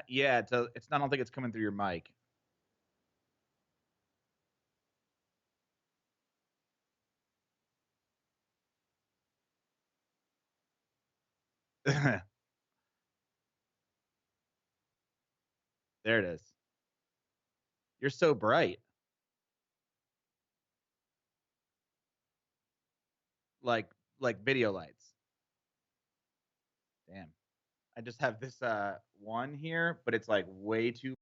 Yeah, it's I don't think it's coming through your mic. There it is. You're so bright. Like video lights. Damn. I just have this one here, but it's like way too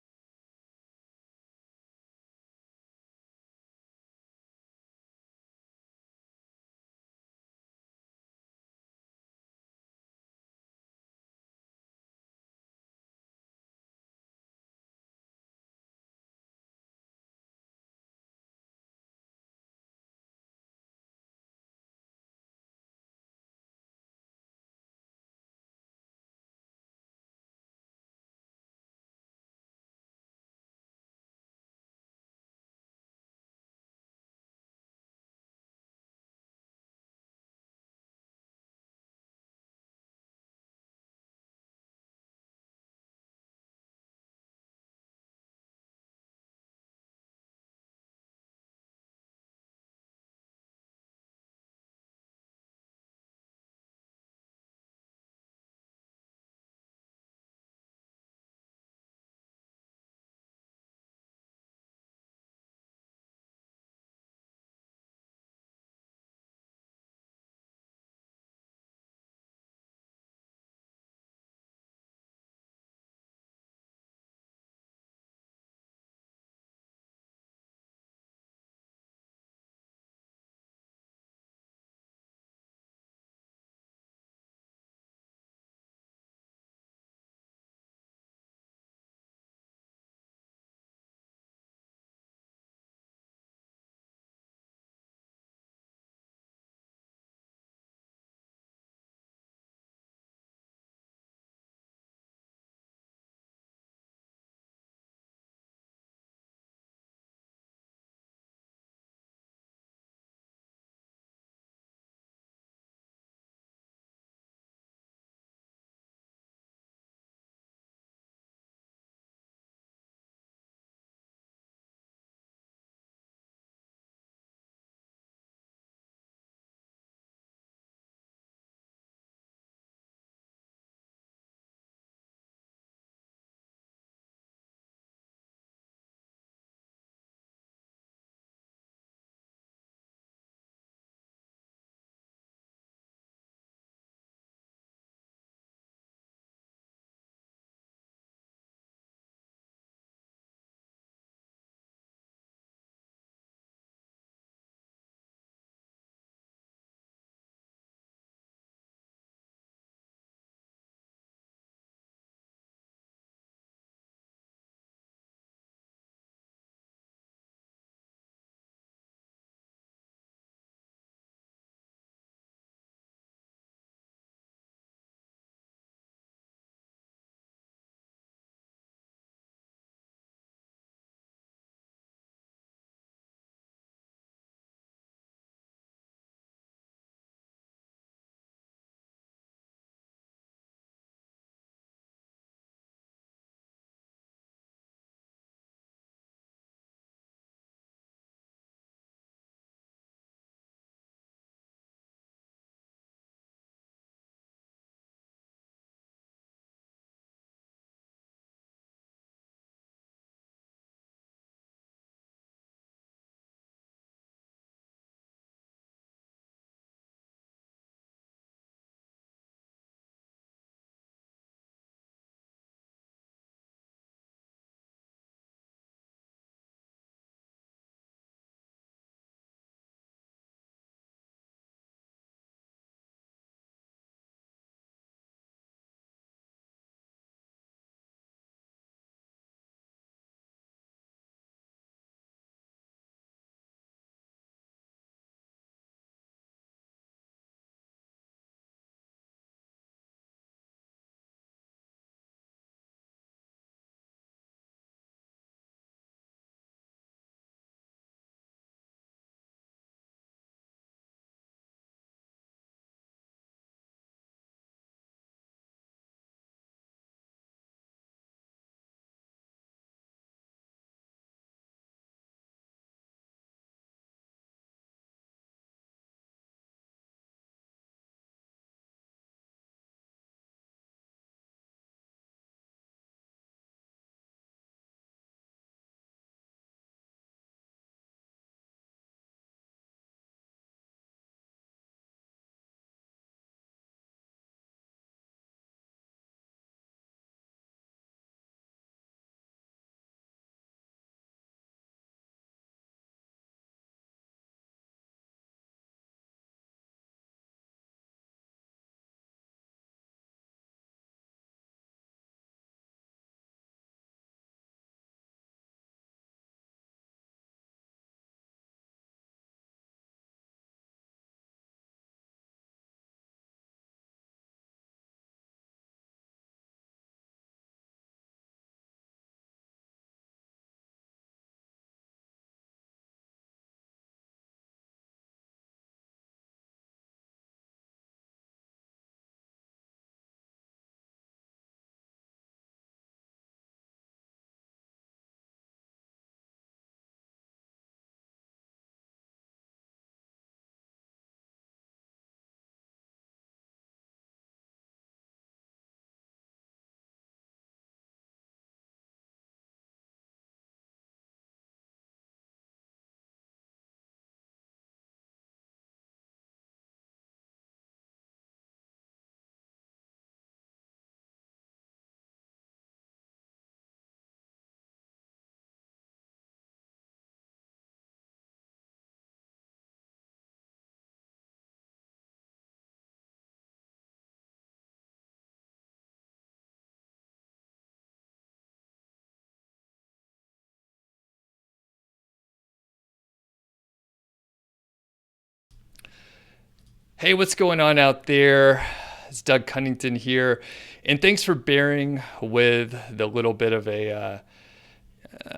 Hey, what's going on out there? It's Doug Cunnington here, and thanks for bearing with the little bit of I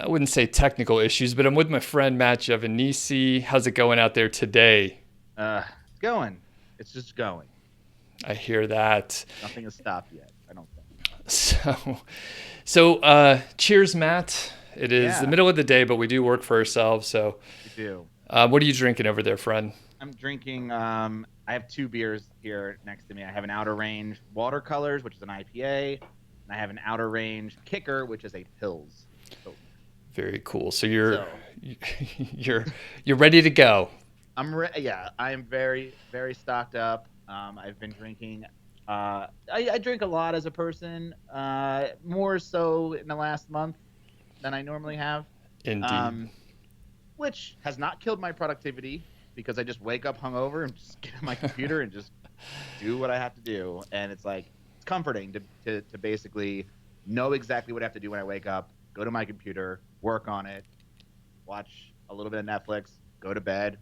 wouldn't say technical issues, but I'm with my friend Matt Giovanisci. How's it going out there today? It's going. It's just going. I hear that. Nothing has stopped yet, I don't think. So, so cheers, Matt. It is the Yeah, middle of the day, but we do work for ourselves. So, we do. what are you drinking over there, friend? I'm drinking, I have two beers here next to me. I have an Outer Range Watercolors, which is an IPA, and I have an Outer Range Kicker, which is a Pilsner. Very cool. So you're So you're you're ready to go. yeah, I am very, very stocked up. I've been drinking. I drink a lot as a person, more so in the last month than I normally have. Indeed. Um, which has not killed my productivity because I just wake up hungover and just get on my computer and just do what I have to do. And it's like, it's comforting to basically know exactly what I have to do when I wake up, go to my computer, work on it, watch a little bit of Netflix, go to bed,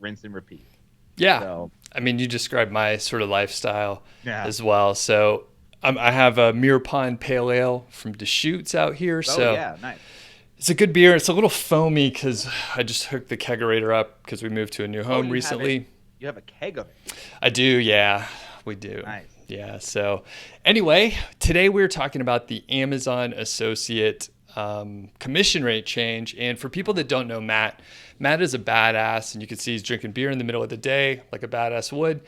rinse and repeat. Yeah. So, I mean, you described my sort of lifestyle yeah. as well. So I have a Mirror Pond Pale Ale from Deschutes out here. Oh, So yeah. Nice. it's a good beer. It's a little foamy because I just hooked the kegerator up because we moved to a new Oh, home recently. you have a keg of it. I do. Yeah, we do. Nice. Yeah. So anyway, today we're talking about the Amazon Associate commission rate change. And for people that don't know Matt, Matt is a badass, and you can see he's drinking beer in the middle of the day like a badass would.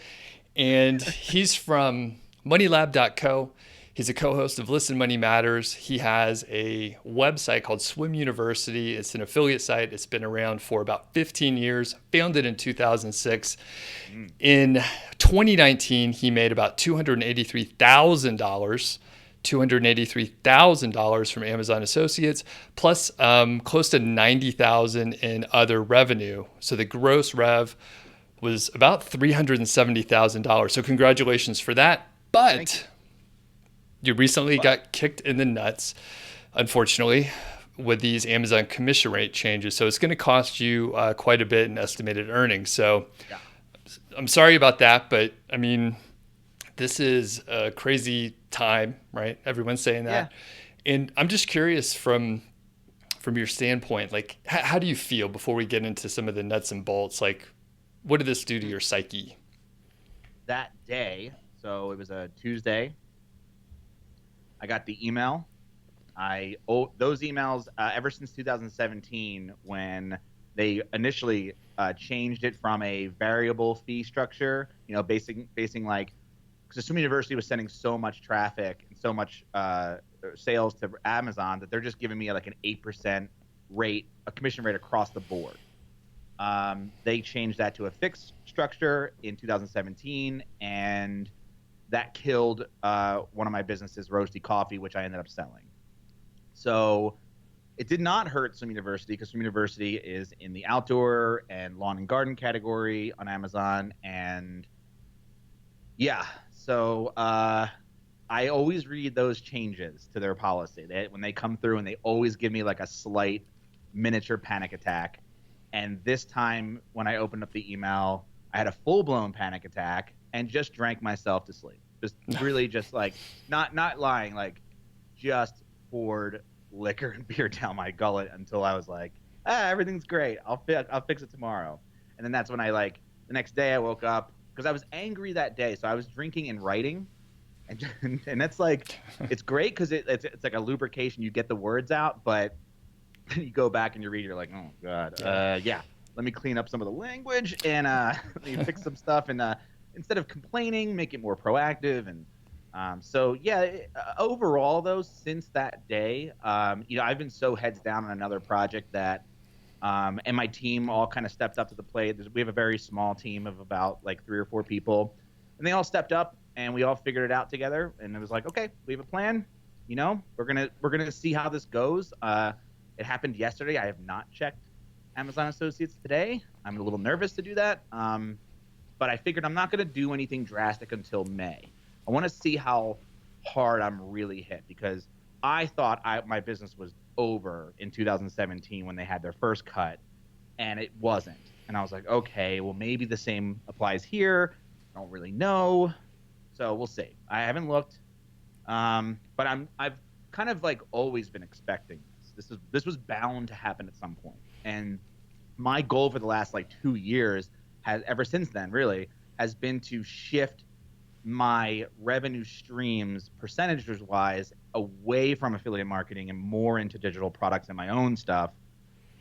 And he's from MoneyLab.co. He's a co-host of Listen Money Matters. He has a website called Swim University. It's an affiliate site. It's been around for about 15 years, founded in 2006. Mm. In 2019, he made about $283,000 from Amazon Associates, plus close to $90,000 in other revenue. So the gross rev was about $370,000. So congratulations for that. Thank you. But you recently But got kicked in the nuts, unfortunately, with these Amazon commission rate changes. So it's going to cost you quite a bit in estimated earnings. So yeah, I'm sorry about that, but I mean, this is a crazy time, right? Everyone's saying yeah. that. And I'm just curious from your standpoint, like how do you feel before we get into some of the nuts and bolts? Like, what did this do to Mm. your psyche? That day, so it was a Tuesday. I got the email. Those emails ever since 2017 when they initially changed it from a variable fee structure, basing like because Swim University was sending so much traffic and so much sales to Amazon that they're just giving me like an 8% rate, a commission rate across the board. They changed that to a fixed structure in 2017, and that killed one of my businesses, Roasty Coffee, which I ended up selling. So it did not hurt Swim University because Swim University is in the outdoor and lawn and garden category on Amazon. And yeah, so I always read those changes to their policy. When they come through and they always give me like a slight miniature panic attack. And this time when I opened up the email, I had a full-blown panic attack and just drank myself to sleep. Just really just like not lying, like just poured liquor and beer down my gullet until I was like, everything's great. I'll fix it tomorrow. And then that's when I like the next day I woke up because I was angry that day. So I was drinking and writing, and that's like it's great because it's like a lubrication. You get the words out, but you go back and you read, you're like, oh god, yeah. Let me clean up some of the language and let me fix some stuff and instead of complaining, make it more proactive. And so yeah, overall though, since that day, I've been so heads down on another project that and my team all kind of stepped up to the plate. We have a very small team of about like 3 or 4 people, and they all stepped up and we all figured it out together. And it was like, okay, we have a plan. We're gonna see how this goes. It happened yesterday. I have not checked Amazon Associates today. I'm a little nervous to do that, but I figured I'm not going to do anything drastic until May. I want to see how hard I'm really hit because I thought my business was over in 2017 when they had their first cut, and it wasn't. And I was like, okay, well, maybe the same applies here. I don't really know. So we'll see. I haven't looked. But I've kind of like always been expecting this. This was bound to happen at some point. And my goal for the last like 2 years has ever since then really has been to shift my revenue streams percentages wise away from affiliate marketing and more into digital products and my own stuff.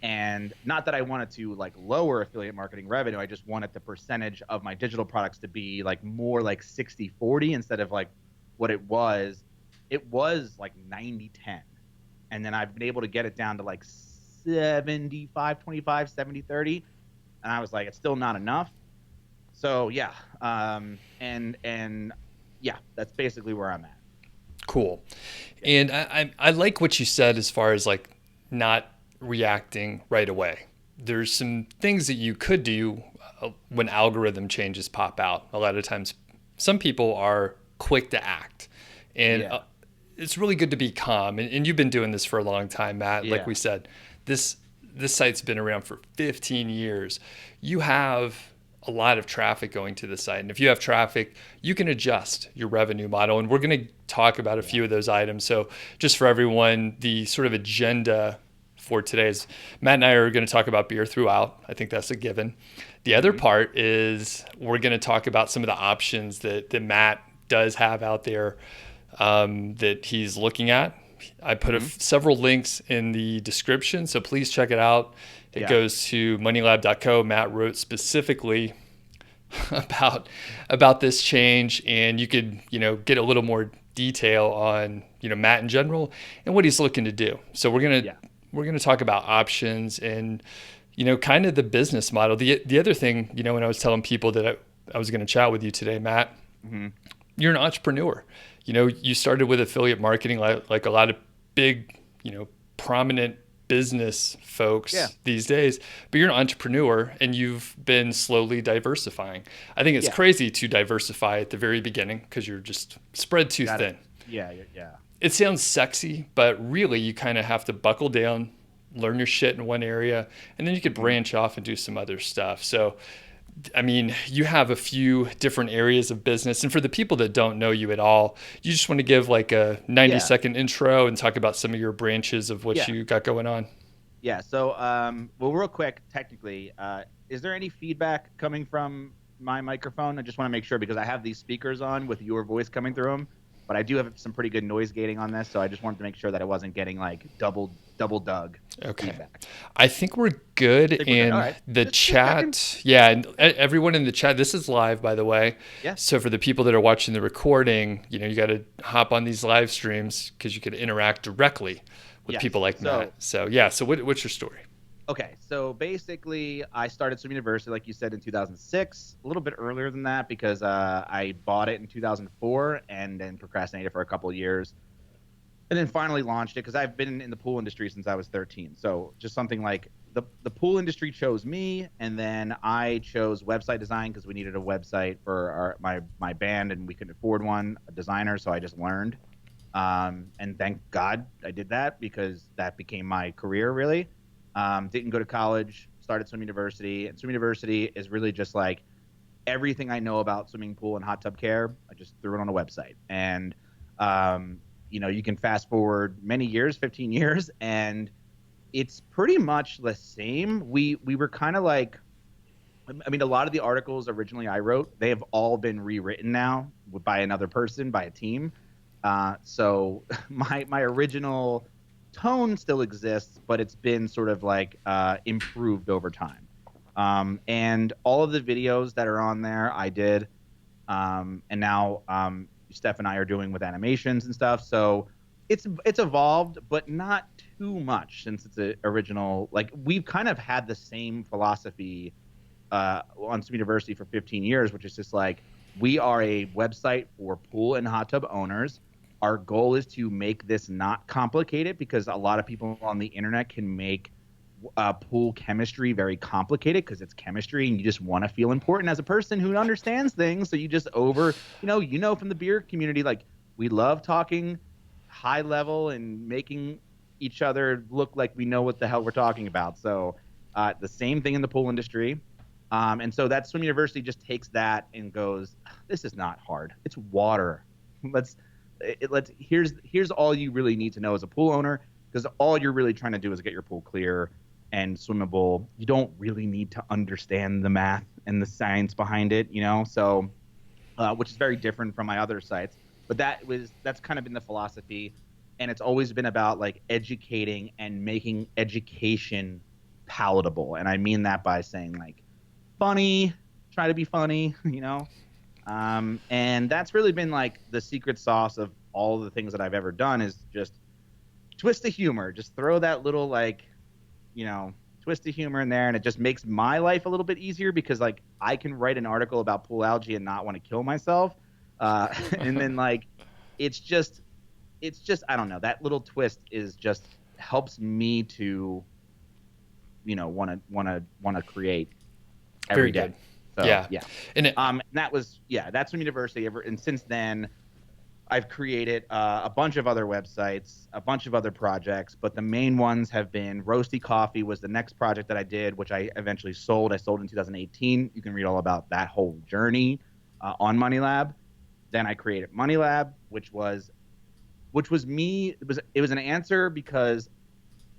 And not that I wanted to like lower affiliate marketing revenue, I just wanted the percentage of my digital products to be like more like 60-40 instead of like what it was. It was like 90-10. And then I've been able to get it down to like 75-25, 70-30. And I was like, it's still not enough. So yeah, and yeah, that's basically where I'm at. Cool. And I like what you said as far as like not reacting right away. There's some things that you could do when algorithm changes pop out. A lot of times, some people are quick to act, and it's really good to be calm. And you've been doing this for a long time, Matt. Like we said, this site's been around for 15 years. You have a lot of traffic going to the site. And if you have traffic, you can adjust your revenue model. And we're going to talk about a few of those items. So just for everyone, the sort of agenda for today is Matt and I are going to talk about beer throughout. I think that's a given. The other part is we're going to talk about some of the options that Matt does have out there that he's looking at. I put several links in the description, so please check it out. It goes to moneylab.co. Matt wrote specifically about this change, and you could get a little more detail on Matt in general and what he's looking to do. So we're gonna talk about options and kind of the business model. The other thing, when I was telling people that I was going to chat with you today, Matt, you're an entrepreneur. You started with affiliate marketing like a lot of big, prominent business folks these days, but you're an entrepreneur and you've been slowly diversifying. I think it's crazy to diversify at the very beginning because you're just spread too thin. Yeah. It sounds sexy, but really you kind of have to buckle down, learn your shit in one area, and then you could branch off and do some other stuff. So I mean, you have a few different areas of business. And for the people that don't know you at all, you just want to give like a 90-second intro and talk about some of your branches of what you got going on. Yeah. So, well, real quick, technically, is there any feedback coming from my microphone? I just want to make sure because I have these speakers on with your voice coming through them, but I do have some pretty good noise gating on this. So I just wanted to make sure that I wasn't getting like double Doug feedback. I think we're good in the chat. Yeah, and everyone in the chat, this is live, by the way. Yeah. So for the people that are watching the recording, you got to hop on these live streams because you could interact directly with people like Matt. So what's your story? Okay, so basically I started Swim University, like you said, in 2006, a little bit earlier than that because I bought it in 2004 and then procrastinated for a couple of years. And then finally launched it because I've been in the pool industry since I was 13. So just something like the pool industry chose me, and then I chose website design because we needed a website for my band, and we couldn't afford a designer. So I just learned, and thank God I did that because that became my career really. Didn't go to college, started Swim University, and Swim University is really just like everything I know about swimming pool and hot tub care. I just threw it on a website, and you can fast forward many years, 15 years, and it's pretty much the same. We were kind of like, I mean, a lot of the articles originally I wrote, they have all been rewritten now by another person, by a team. So my original tone still exists, but it's been sort of like improved over time. And all of the videos that are on there, I did. And now Steph and I are doing with animations and stuff. So it's evolved, but not too much since it's a original. Like we've kind of had the same philosophy on Swim University for 15 years, which is just like we are a website for pool and hot tub owners. Our goal is to make this not complicated because a lot of people on the internet can make pool chemistry very complicated because it's chemistry and you just want to feel important as a person who understands things. So you just from the beer community, like we love talking high level and making each other look like we know what the hell we're talking about. So the same thing in the pool industry. And so that swim university just takes that and goes, this is not hard. It's water. Here's all you really need to know as a pool owner, because all you're really trying to do is get your pool clear and swimmable. You don't really need to understand the math and the science behind it, so which is very different from my other sites. But that's kind of been the philosophy, and it's always been about like educating and making education palatable. And I mean that by saying like funny, try to be funny, and that's really been like the secret sauce of all the things that I've ever done, is just twist of humor. Just throw that little twist of humor in there, and it just makes my life a little bit easier, because like I can write an article about pool algae and not want to kill myself. And then like it's just I don't know, that little twist is just helps me to want to create every day. So, yeah. And that's from university. And since then, I've created a bunch of other websites, a bunch of other projects, but the main ones have been Roasty Coffee was the next project that I did, which I eventually sold. I sold in 2018. You can read all about that whole journey on Money Lab. Then I created Money Lab, which was me. It was an answer because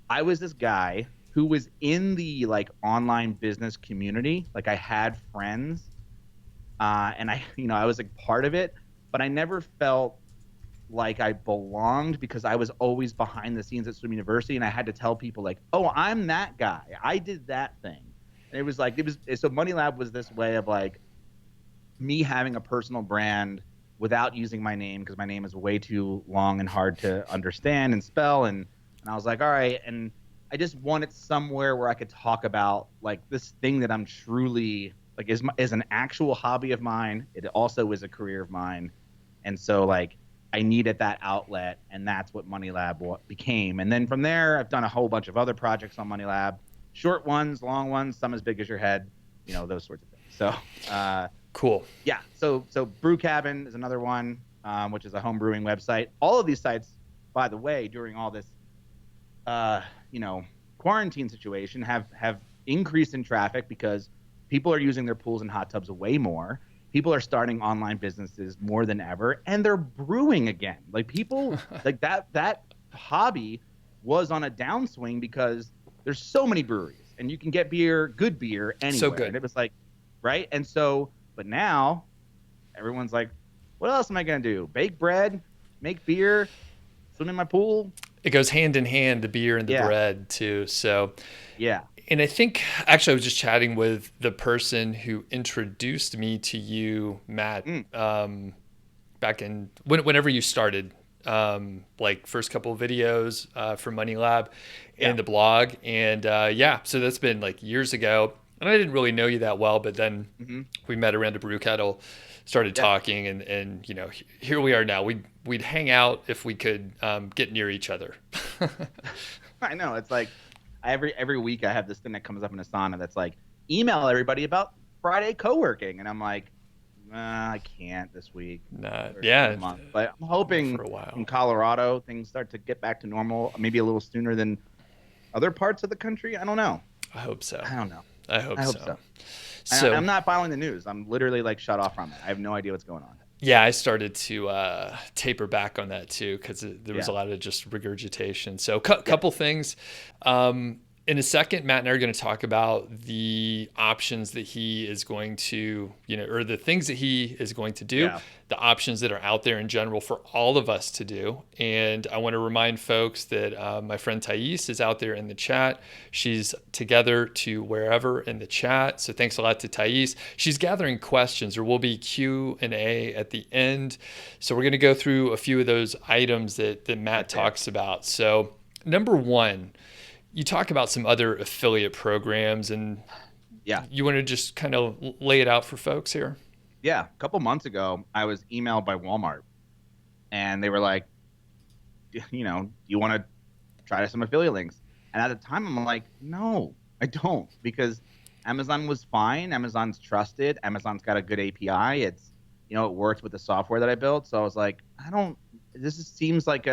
I was this guy who was in the like online business community. Like I had friends, and I was like part of it, but I never felt like I belonged, because I was always behind the scenes at Swim University, and I had to tell people like, oh, I'm that guy. I did that thing. And it was so Money Lab was this way of like me having a personal brand without using my name, because my name is way too long and hard to understand and spell. And I was like, all right. And I just wanted somewhere where I could talk about like this thing that I'm truly like is an actual hobby of mine. It also is a career of mine. And so like I needed that outlet, and that's what Money Lab became. And then from there, I've done a whole bunch of other projects on Money Lab, short ones, long ones, some as big as your head, those sorts of things. So cool. Yeah. So Brew Cabin is another one, which is a home brewing website. All of these sites, by the way, during all this, quarantine situation, have increased in traffic because people are using their pools and hot tubs way more. People are starting online businesses more than ever, and they're brewing again. Like people like that hobby was on a downswing because there's so many breweries, and you can get good beer anywhere. So good. And it was like, right. And so, but now everyone's like, what else am I going to do? Bake bread, make beer, swim in my pool. It goes hand in hand, the beer and the bread too. So yeah. And I think actually I was just chatting with the person who introduced me to you, Matt, back in whenever you started, like first couple of videos for Money Lab and the blog. And so that's been like years ago. And I didn't really know you that well, but then we met around a brew kettle, started talking, and here we are now. We'd hang out if we could get near each other. I know. It's like every week I have this thing that comes up in Asana that's like, email everybody about Friday co-working. And I'm like, I can't this week. Month. But I'm hoping for a while. In Colorado things start to get back to normal, maybe a little sooner than other parts of the country. I don't know. I hope so. I don't know. I hope so. So I'm not following the news. I'm literally like shut off from it. I have no idea what's going on. Yeah, I started to taper back on that too, because there was a lot of just regurgitation. So couple things. In a second, Matt and I are going to talk about the options that he is going to, or the things that he is going to do, the options that are out there in general for all of us to do. And I want to remind folks that my friend Thais is out there in the chat. She's together to wherever in the chat. So thanks a lot to Thais. She's gathering questions. There will be Q&A at the end. So we're going to go through a few of those items that Matt talks about. So number one, you talk about some other affiliate programs, and you want to just kind of lay it out for folks here? Yeah. A couple months ago, I was emailed by Walmart, and they were like, you want to try some affiliate links? And at the time, I'm like, no, I don't, because Amazon was fine. Amazon's trusted. Amazon's got a good API. It's, it works with the software that I built. So I was like, this seems like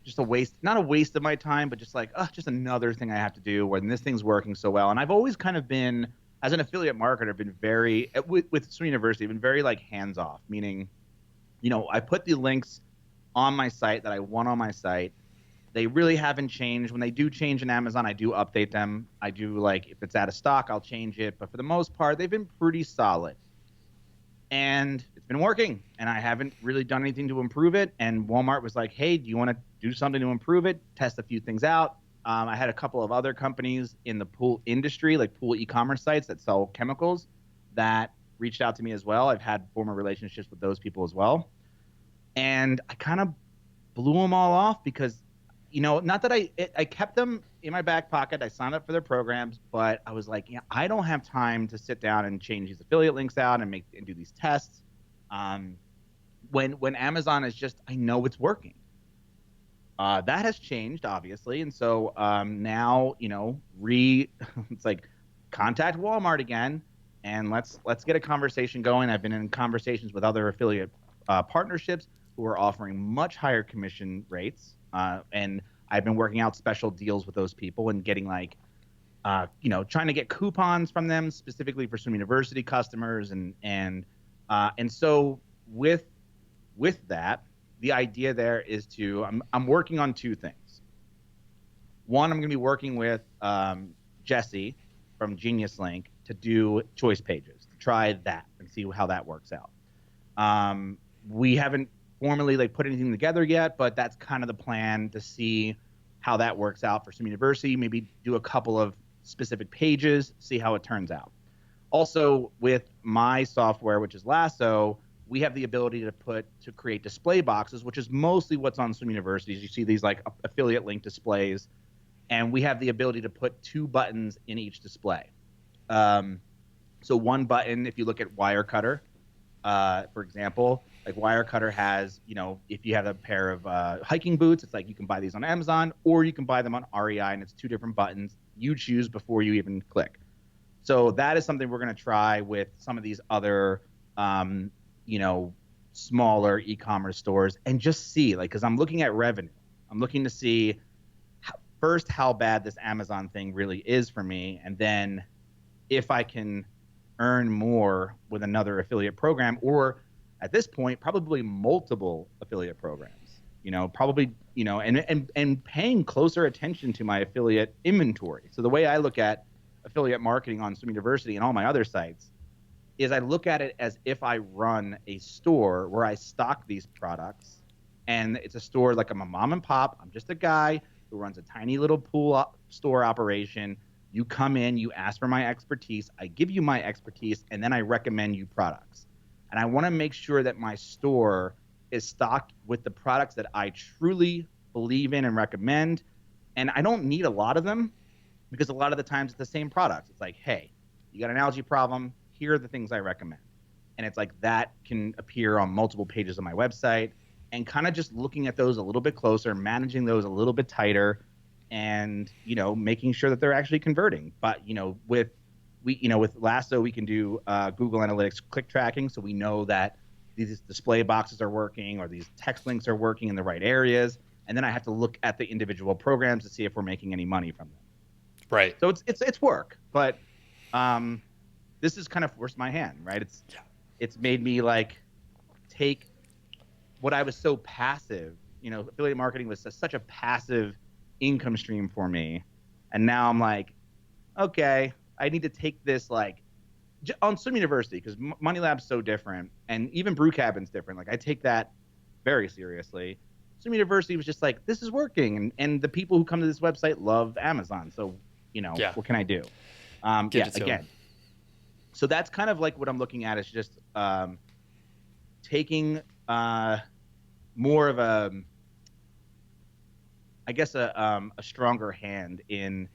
just a waste, not a waste of my time, but just like, just another thing I have to do when this thing's working so well. And I've always kind of been as an affiliate marketer, I've been very with Swim University, I've been very like hands off, meaning, I put the links on my site that I want on my site. They really haven't changed. When they do change in Amazon, I do update them. I do, like, if it's out of stock, I'll change it. But for the most part, they've been pretty solid. And it's been working. And I haven't really done anything to improve it. And Walmart was like, hey, do you want to do something to improve it? Test a few things out. I had a couple of other companies in the pool industry, like pool e-commerce sites that sell chemicals, that reached out to me as well. I've had former relationships with those people as well. And I kind of blew them all off because, not that I kept them in my back pocket. I signed up for their programs, but I was like, I don't have time to sit down and change these affiliate links out and do these tests. When Amazon is just, I know it's working. That has changed, obviously, and so now, it's like, contact Walmart again, and let's get a conversation going. I've been in conversations with other affiliate partnerships who are offering much higher commission rates, and I've been working out special deals with those people and getting trying to get coupons from them specifically for Swim University customers, and so with that, the idea there is I'm working on two things. One, I'm going to be working with Jesse from Genius Link to do choice pages, to try that and see how that works out. We haven't formally put anything together yet, but that's kind of the plan, to see how that works out for Swim University. Maybe do a couple of specific pages, see how it turns out. Also, with my software, which is Lasso, we have the ability to create display boxes, which is mostly what's on Swim University. You see these like affiliate link displays, and we have the ability to put 2 buttons in each display. So one button, if you look at Wirecutter, for example, like Wirecutter has, if you have a pair of hiking boots, it's like you can buy these on Amazon, or you can buy them on REI, and it's 2 different buttons. You choose before you even click. So that is something we're going to try with some of these other, smaller e-commerce stores, and just see, because I'm looking at revenue. I'm looking to see first how bad this Amazon thing really is for me, and then if I can earn more with another affiliate program, or at this point, probably multiple affiliate programs, probably, and paying closer attention to my affiliate inventory. So the way I look at affiliate marketing on Swim University and all my other sites is I look at it as if I run a store where I stock these products, and it's a store like I'm a mom and pop. I'm just a guy who runs a tiny little pool store operation. You come in, you ask for my expertise, I give you my expertise, and then I recommend you products. And I want to make sure that my store is stocked with the products that I truly believe in and recommend. And I don't need a lot of them, because a lot of the times it's the same products. It's like, hey, you got an algae problem, here are the things I recommend. And it's like that can appear on multiple pages of my website, and kind of just looking at those a little bit closer, managing those a little bit tighter, and making sure that they're actually converting. But with Lasso, we can do Google Analytics click tracking, so we know that these display boxes are working, or these text links are working in the right areas. And then I have to look at the individual programs to see if we're making any money from them. Right. So it's work, but this is kind of forced my hand, right? It's made me take what I was so passive. Affiliate marketing was such a passive income stream for me, and now I'm like, okay, I need to take this on Swim University, because Money Lab's so different, and even Brew Cabin's different. I take that very seriously. Swim University was just like, this is working, and the people who come to this website love Amazon, so what can I do? Again. So that's kind of what I'm looking at, is just taking more of a stronger hand in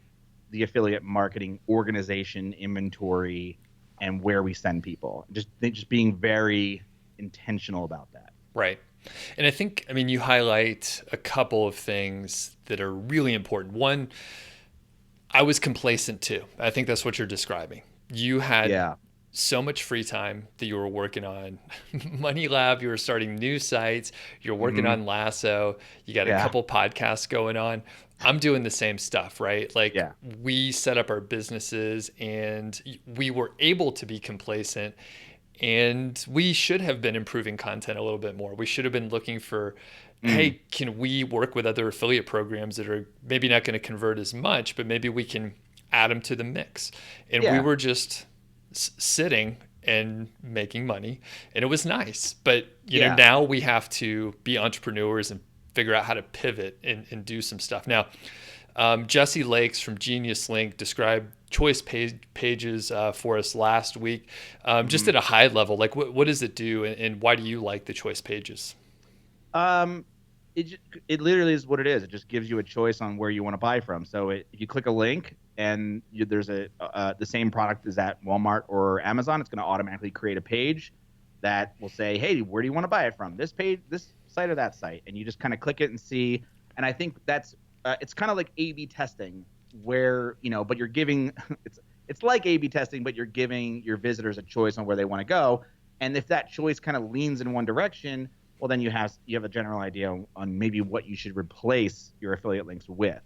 the affiliate marketing organization, inventory, and where we send people. Just being very intentional about that. Right. And I think, you highlight a couple of things that are really important. One, I was complacent too. I think that's what you're describing. You had so much free time that you were working on Money Lab, you were starting new sites, you're working on Lasso, you got a Yeah. couple podcasts going on. I'm doing the same stuff, right? Like Yeah. we set up our businesses and we were able to be complacent, and we should have been improving content a little bit more. We should have been looking for, Mm. hey, can we work with other affiliate programs that are maybe not going to convert as much, but maybe we can add them to the mix. And we Yeah. were just sitting and making money, and it was nice. But you know, Yeah. now we have to be entrepreneurs and figure out how to pivot and do some stuff. Now, Jesse Lakes from Genius Link described choice pages for us last week. Just at a high level, like what does it do, and why do you like the choice pages? Um, it literally is what it is. It just gives you a choice on where you want to buy from. So if you click a link and there's the same product is at Walmart or Amazon, it's going to automatically create a page that will say, hey, where do you want to buy it from? This page, this site, or that site, and you just kind of click it and see. And I think that's it's kind of like A/B testing, where but you're giving it's like A/B testing, but you're giving your visitors a choice on where they want to go. And if that choice kind of leans in one direction, well, then you have a general idea on maybe what you should replace your affiliate links with.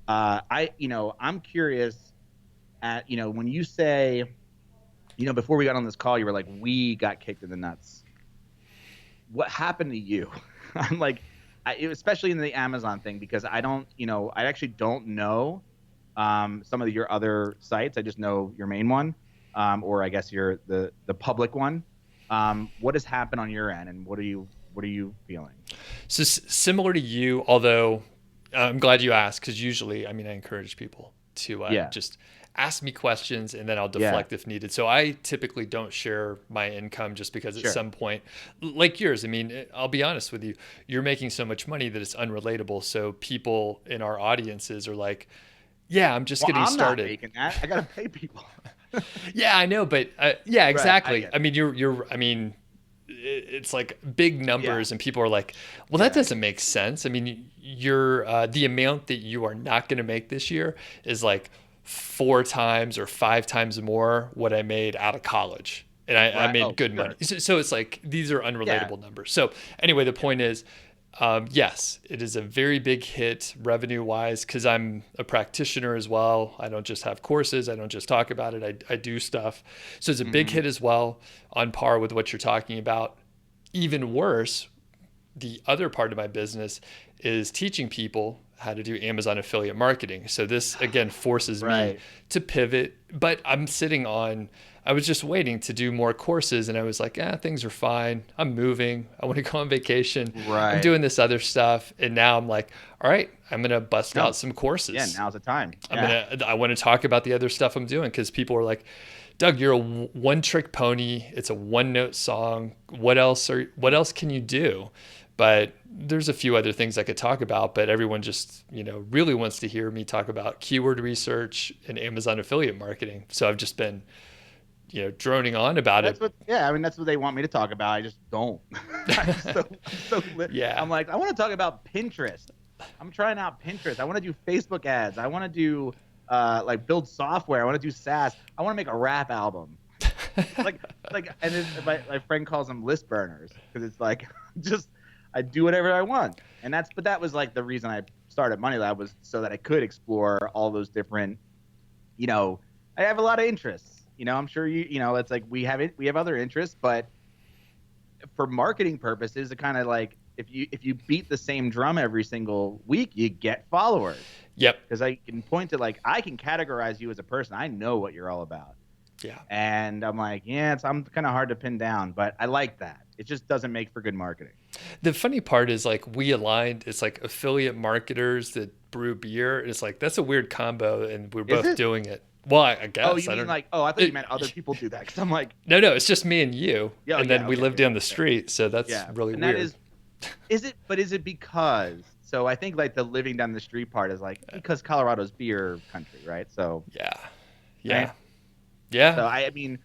I'm curious at when you say, before we got on this call, you were like, we got kicked in the nuts. What happened to you? I'm like, especially in the Amazon thing, because I actually don't know some of your other sites. I just know your main one, or I guess the public one. What has happened on your end, and what are you feeling? So similar to you, although I'm glad you asked, because usually, I encourage people to just ask me questions, and then I'll deflect if needed. So I typically don't share my income, just because at some point, like yours, I'll be honest with you, you're making so much money that it's unrelatable. So people in our audiences are like, yeah, I'm just getting started. I'm not making that. I got to pay people. Yeah, I know, but yeah, exactly. Right, you're it's like big numbers, and people are like, well, that doesn't make sense. You're the amount that you are not going to make this year is like 4 times or 5 times more what I made out of college. And I made good money. So it's like, these are unrelatable numbers. So anyway, the point is, yes, it is a very big hit revenue wise, because I'm a practitioner as well. I don't just have courses. I don't just talk about it. I do stuff. So it's a big hit as well, on par with what you're talking about. Even worse, the other part of my business is teaching people how to do Amazon affiliate marketing. So this again forces me to pivot, but I was just waiting to do more courses, and I was like, things are fine. I'm moving. I want to go on vacation. I'm doing this other stuff. And now I'm like, all right, I'm going to bust out some courses. Yeah, now's the time. I want to talk about the other stuff I'm doing, because people are like, Doug, you're a one-trick pony. It's a one-note song. What else can you do? But there's a few other things I could talk about, but everyone just, really wants to hear me talk about keyword research and Amazon affiliate marketing. So I've just been, droning on about it. That's what they want me to talk about. I just don't. I'm like, I want to talk about Pinterest. I'm trying out Pinterest. I want to do Facebook ads. I want to do build software. I want to do SaaS. I want to make a rap album. and then my friend calls them list burners, because it's like just I do whatever I want. And that was like the reason I started Money Lab, was so that I could explore all those different, I have a lot of interests. I'm sure it's like we have other interests, but for marketing purposes, it kind of like if you beat the same drum every single week, you get followers. Yep. Because I can point to I can categorize you as a person. I know what you're all about. Yeah. And I'm like, I'm kind of hard to pin down, but I like that. It just doesn't make for good marketing. The funny part is, like, we aligned. It's like affiliate marketers that brew beer. It's like, that's a weird combo, and we're both doing it. Well, I guess. Oh, you mean I thought you meant other people do that, because I'm like. No, it's just me and you. Then we live down the street, so that's really and weird. That is it because, so I think like the living down the street part is like, because Colorado's beer country, right? So. Yeah. Right? So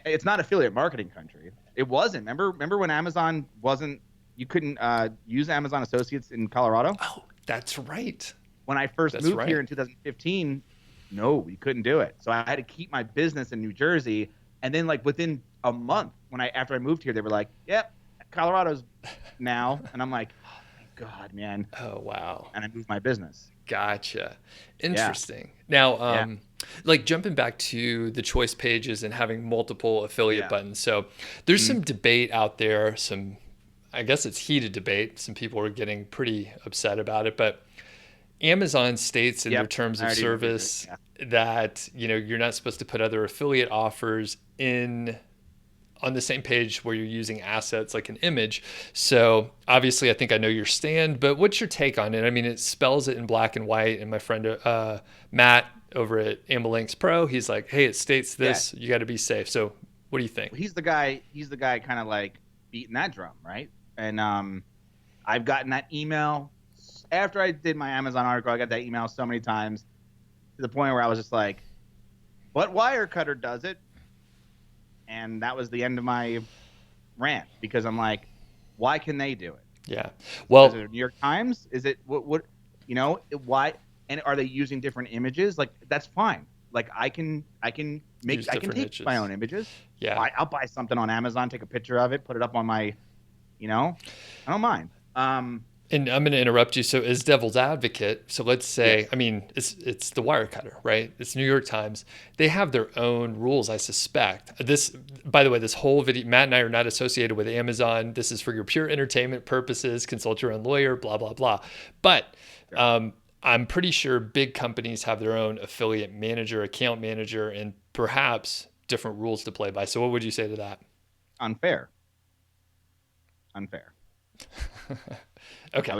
it's not affiliate marketing country. It wasn't. Remember when Amazon wasn't? You couldn't use Amazon Associates in Colorado. Oh, that's right. When I first moved here in 2015, no, we couldn't do it. So I had to keep my business in New Jersey, And then like within a month, after I moved here, they were like, "Yep, Colorado's now," and I'm like, "Oh, thank God, man!" Oh, wow. And I moved my business. Gotcha. Yeah, Interesting. Now, yeah, like jumping back to the choice pages and having multiple affiliate yeah. buttons. So there's Mhm. some debate out there, I guess it's heated debate. Some people are getting pretty upset about it, but Amazon states in their Yep, terms I of already reviewed it. service Yeah. that, you're not supposed to put other affiliate offers in on the same page where you're using assets like an image. So obviously, I think I know your stand, but what's your take on it? I mean, it spells it in black and white. And my friend Matt over at Ambalinks Pro, he's like, "Hey, it states Yeah. this. You got to be safe." So what do you think? Well, he's the guy. He's the guy, kind of like beating that drum, right? And I've gotten that email after I did my Amazon article. I got that email so many times to the point where I was just like, "But Wirecutter does it," and that was the end of my rant because I'm like, "Why can they do it? Yeah. Because Well, of the New York Times? Is it what why? And are they using different images? Like that's fine. Like use I can different take my niches. own images. Yeah. I'll buy something on Amazon, take a picture of it, put it up on my, I don't mind. And I'm going to interrupt you. So, as devil's advocate, so let's say, Yes. I mean, it's the Wirecutter, right? It's New York Times. They have their own rules, I suspect. This, by the way, this whole video, Matt and I are not associated with Amazon. This is for your pure entertainment purposes. Consult your own lawyer, blah blah blah. But Sure. I'm pretty sure big companies have their own affiliate manager, account manager, and perhaps different rules to play by. So, what would you say to that? Unfair. Unfair. Okay.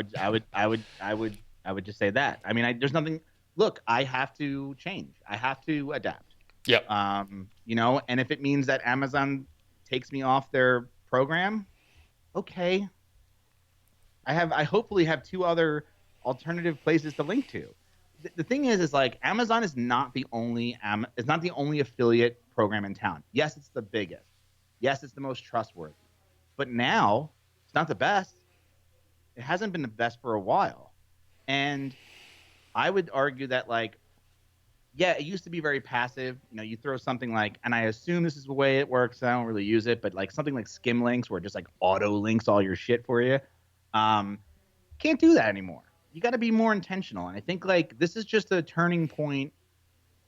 I would just say that. I mean, there's nothing. Look, I have to change. I have to adapt. Yep. And if it means that Amazon takes me off their program, okay. I hopefully have two other alternative places to link to. The thing is like Amazon is not the only affiliate program in town. Yes, it's the biggest. Yes, it's the most trustworthy. But now it's not the best. It hasn't been the best for a while. And I would argue that like, yeah, it used to be very passive. You throw something like, and I assume this is the way it works. I don't really use it, but like something like skim links where it just like auto links all your shit for you. Um, can't do that anymore. You got to be more intentional. And I think like this is just a turning point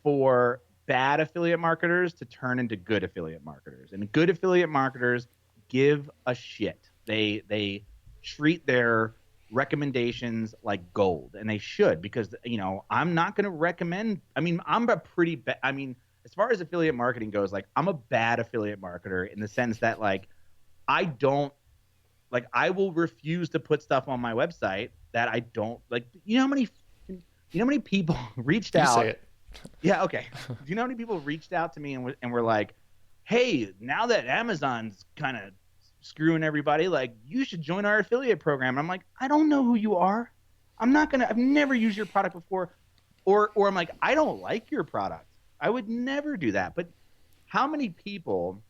for bad affiliate marketers to turn into good affiliate marketers. And good affiliate marketers give a shit. They treat their recommendations like gold, and they should, because I'm not going to recommend. I mean, I'm a pretty bad. I mean, as far as affiliate marketing goes, like I'm a bad affiliate marketer in the sense that like I don't like I will refuse to put stuff on my website that I don't like. You know how many people reached You say out. it. Yeah, okay. Do you know how many people reached out to me and were like, "Hey, now that Amazon's kind of screwing everybody, like you should join our affiliate program." And I'm like, "I don't know who you are. I've never used your product before." Or I'm like, "I don't like your product. I would never do that." But how many people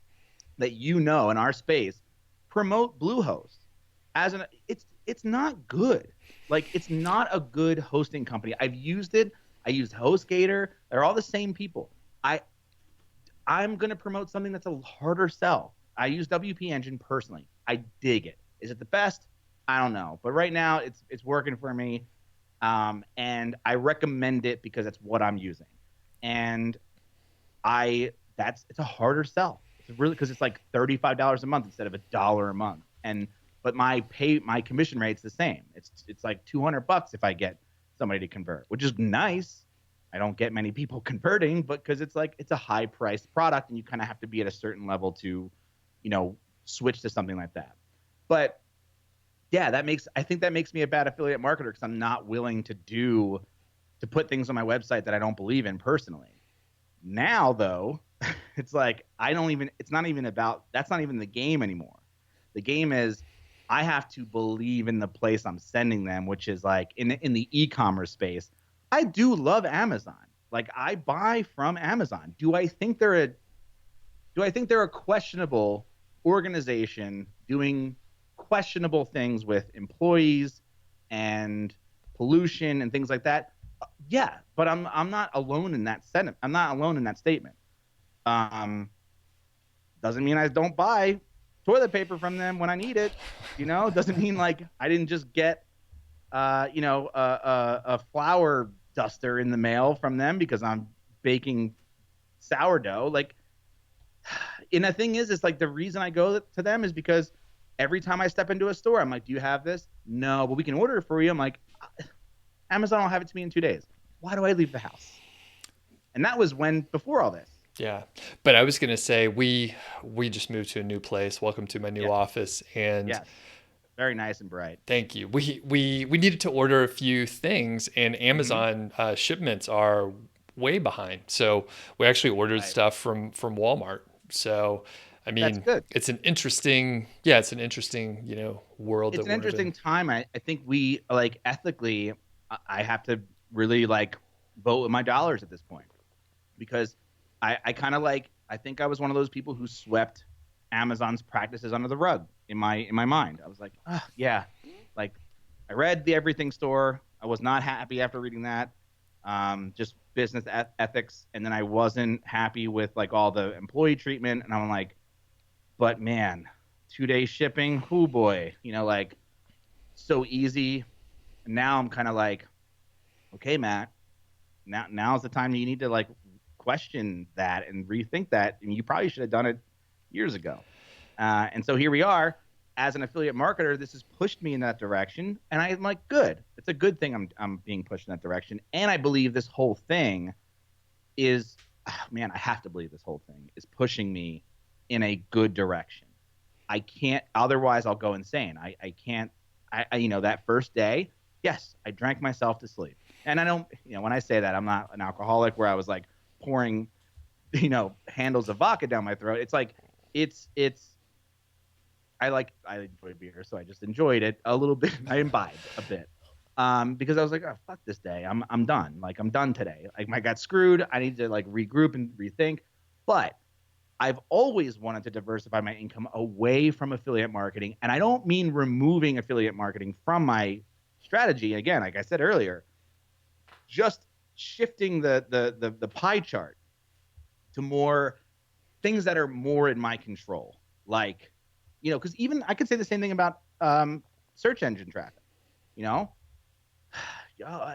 that in our space promote Bluehost as it's not good. Like it's not a good hosting company. I've used it. I used HostGator. They're all the same people. I'm going to promote something that's a harder sell. I use WP Engine personally. I dig it. Is it the best? I don't know. But right now it's working for me. And I recommend it because that's what I'm using. And it's a harder sell. It's really, because it's like $35 a month instead of $1 a month. But my commission rate's the same. It's like $200 if I get somebody to convert, which is nice. I don't get many people converting, but because it's a high priced product and you kind of have to be at a certain level to, switch to something like that. But yeah, I think that makes me a bad affiliate marketer because I'm not willing to put things on my website that I don't believe in personally. Now though, it's like that's not even the game anymore. The game is I have to believe in the place I'm sending them, which is like in the e-commerce space. I do love Amazon. Like I buy from Amazon. Do I think they're a questionable organization doing questionable things with employees and pollution and things like that? Yeah, but I'm not alone in that sentiment. I'm not alone in that statement. Um, Doesn't mean I don't buy toilet paper from them when I need it. Doesn't mean like I didn't just get, a flour duster in the mail from them because I'm baking sourdough. Like, and the thing is, it's like the reason I go to them is because every time I step into a store, I'm like, do you have this? No, but we can order it for you. I'm like, Amazon will have it to me in 2 days. Why do I leave the house? And that was before all this. Yeah. But I was going to say, we just moved to a new place. Welcome to my new office. And yes, very nice and bright. Thank you. We needed to order a few things, and Amazon shipments are way behind. So we actually ordered stuff from Walmart. So I mean, that's good. It's an interesting, world. It's an interesting time. I think we like ethically, I have to really like vote with my dollars at this point, because I kind of like, I think I was one of those people who swept Amazon's practices under the rug in my mind. I was like, yeah, like I read the Everything Store. I was not happy after reading that. Just business ethics. And then I wasn't happy with like all the employee treatment. And I'm like, but man, 2-day shipping, oh boy, like so easy. And now I'm kind of like, okay, Matt, now's the time you need to like question that and rethink that. And you probably should have done it years ago. And so here we are. As an affiliate marketer, this has pushed me in that direction. And I'm like, good. It's a good thing I'm being pushed in that direction. And I believe this whole thing is, I have to believe this whole thing is pushing me in a good direction. I can't, otherwise I'll go insane. I can't, that first day, yes, I drank myself to sleep. And I don't, when I say that, I'm not an alcoholic where I was like pouring, handles of vodka down my throat. It's like, I enjoy beer, so I just enjoyed it a little bit. I imbibed a bit, because I was like, oh, fuck this day. I'm done. Like, I'm done today. Like, I got screwed. I need to like regroup and rethink. But I've always wanted to diversify my income away from affiliate marketing. And I don't mean removing affiliate marketing from my strategy. Again, like I said earlier, just shifting the pie chart to more things that are more in my control. Like, because even I could say the same thing about search engine traffic.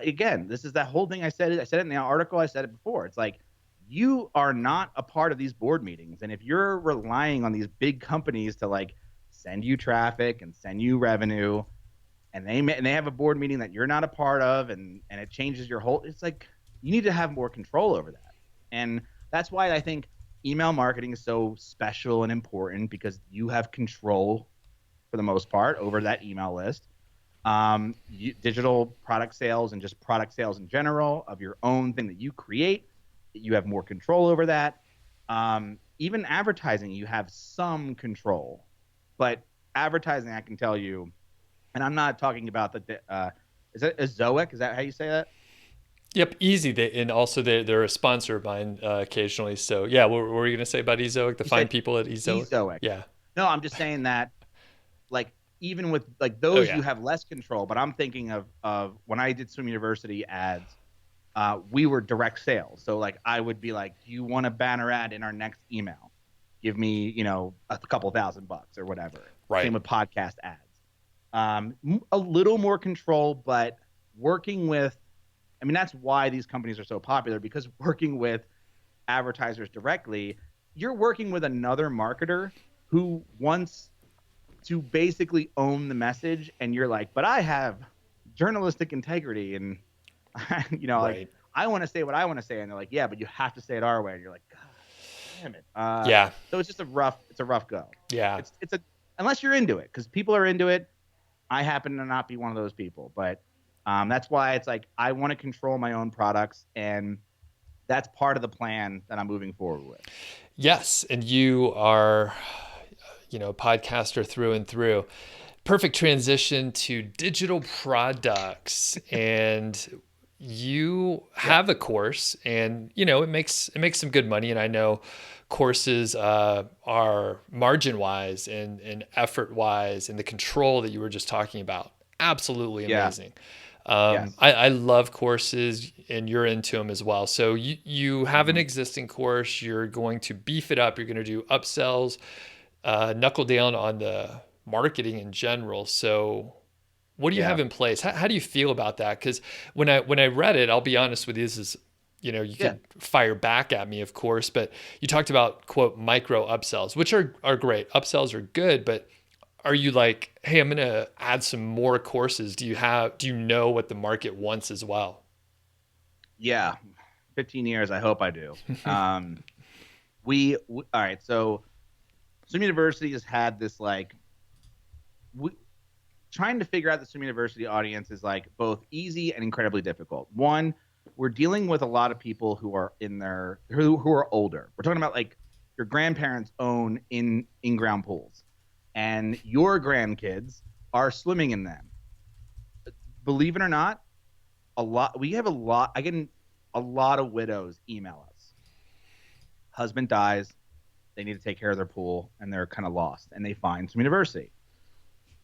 Again, this is that whole thing I said it in the article. I said it before. It's like, you are not a part of these board meetings. And if you're relying on these big companies to like send you traffic and send you revenue, and they have a board meeting that you're not a part of, and it changes your whole, it's like, you need to have more control over that. And that's why I think email marketing is so special and important, because you have control for the most part over that email list. Digital product sales and just product sales in general of your own thing that you create, you have more control over that. Even advertising, you have some control, but advertising, I can tell you, and I'm not talking about is it Ezoic? Is that how you say that? Yep, easy. And also they're a sponsor of mine occasionally. So yeah, what were you going to say about Ezoic? The fine people at Ezoic? Ezoic. Yeah. No, I'm just saying that, like, even with like those, you have less control. But I'm thinking of when I did Swim University ads, we were direct sales. So like, I would be like, do you want a banner ad in our next email? Give me, a couple $1,000 or whatever. Right. Same with podcast ads. A little more control, but working with, that's why these companies are so popular, because working with advertisers directly, you're working with another marketer who wants to basically own the message. And you're like, but I have journalistic integrity, and like, I want to say what I want to say. And they're like, yeah, but you have to say it our way. And you're like, God damn it. Yeah. So it's just a rough go. Yeah. Unless you're into it, because people are into it. I happen to not be one of those people, but that's why it's like, I want to control my own products, and that's part of the plan that I'm moving forward with. Yes. And you are, a podcaster through and through. Perfect transition to digital products. And you have a course, and, it makes some good money. And I know courses are margin wise and effort wise, and the control that you were just talking about. Absolutely amazing. Yes. I love courses, and you're into them as well. So you have an Mhm. existing course, you're going to beef it up, you're going to do upsells, knuckle down on the marketing in general. So what do you Yeah. have in place? How do you feel about that? Because when I read it, I'll be honest with you, this is, you Yeah. could fire back at me, of course, but you talked about quote micro upsells, which are great. Upsells are good, but are you like, hey, I'm gonna add some more courses? Do you know what the market wants as well? Yeah. 15 years. I hope I do. All right. So Swim University has had this like, we, trying to figure out the Swim University audience is like both easy and incredibly difficult. One, we're dealing with a lot of people who are who are older. We're talking about like your grandparents own in-ground pools, and your grandkids are swimming in them. Believe it or not, we have a lot. I get a lot of widows email us. Husband dies, they need to take care of their pool, and they're kind of lost, and they find Swim University.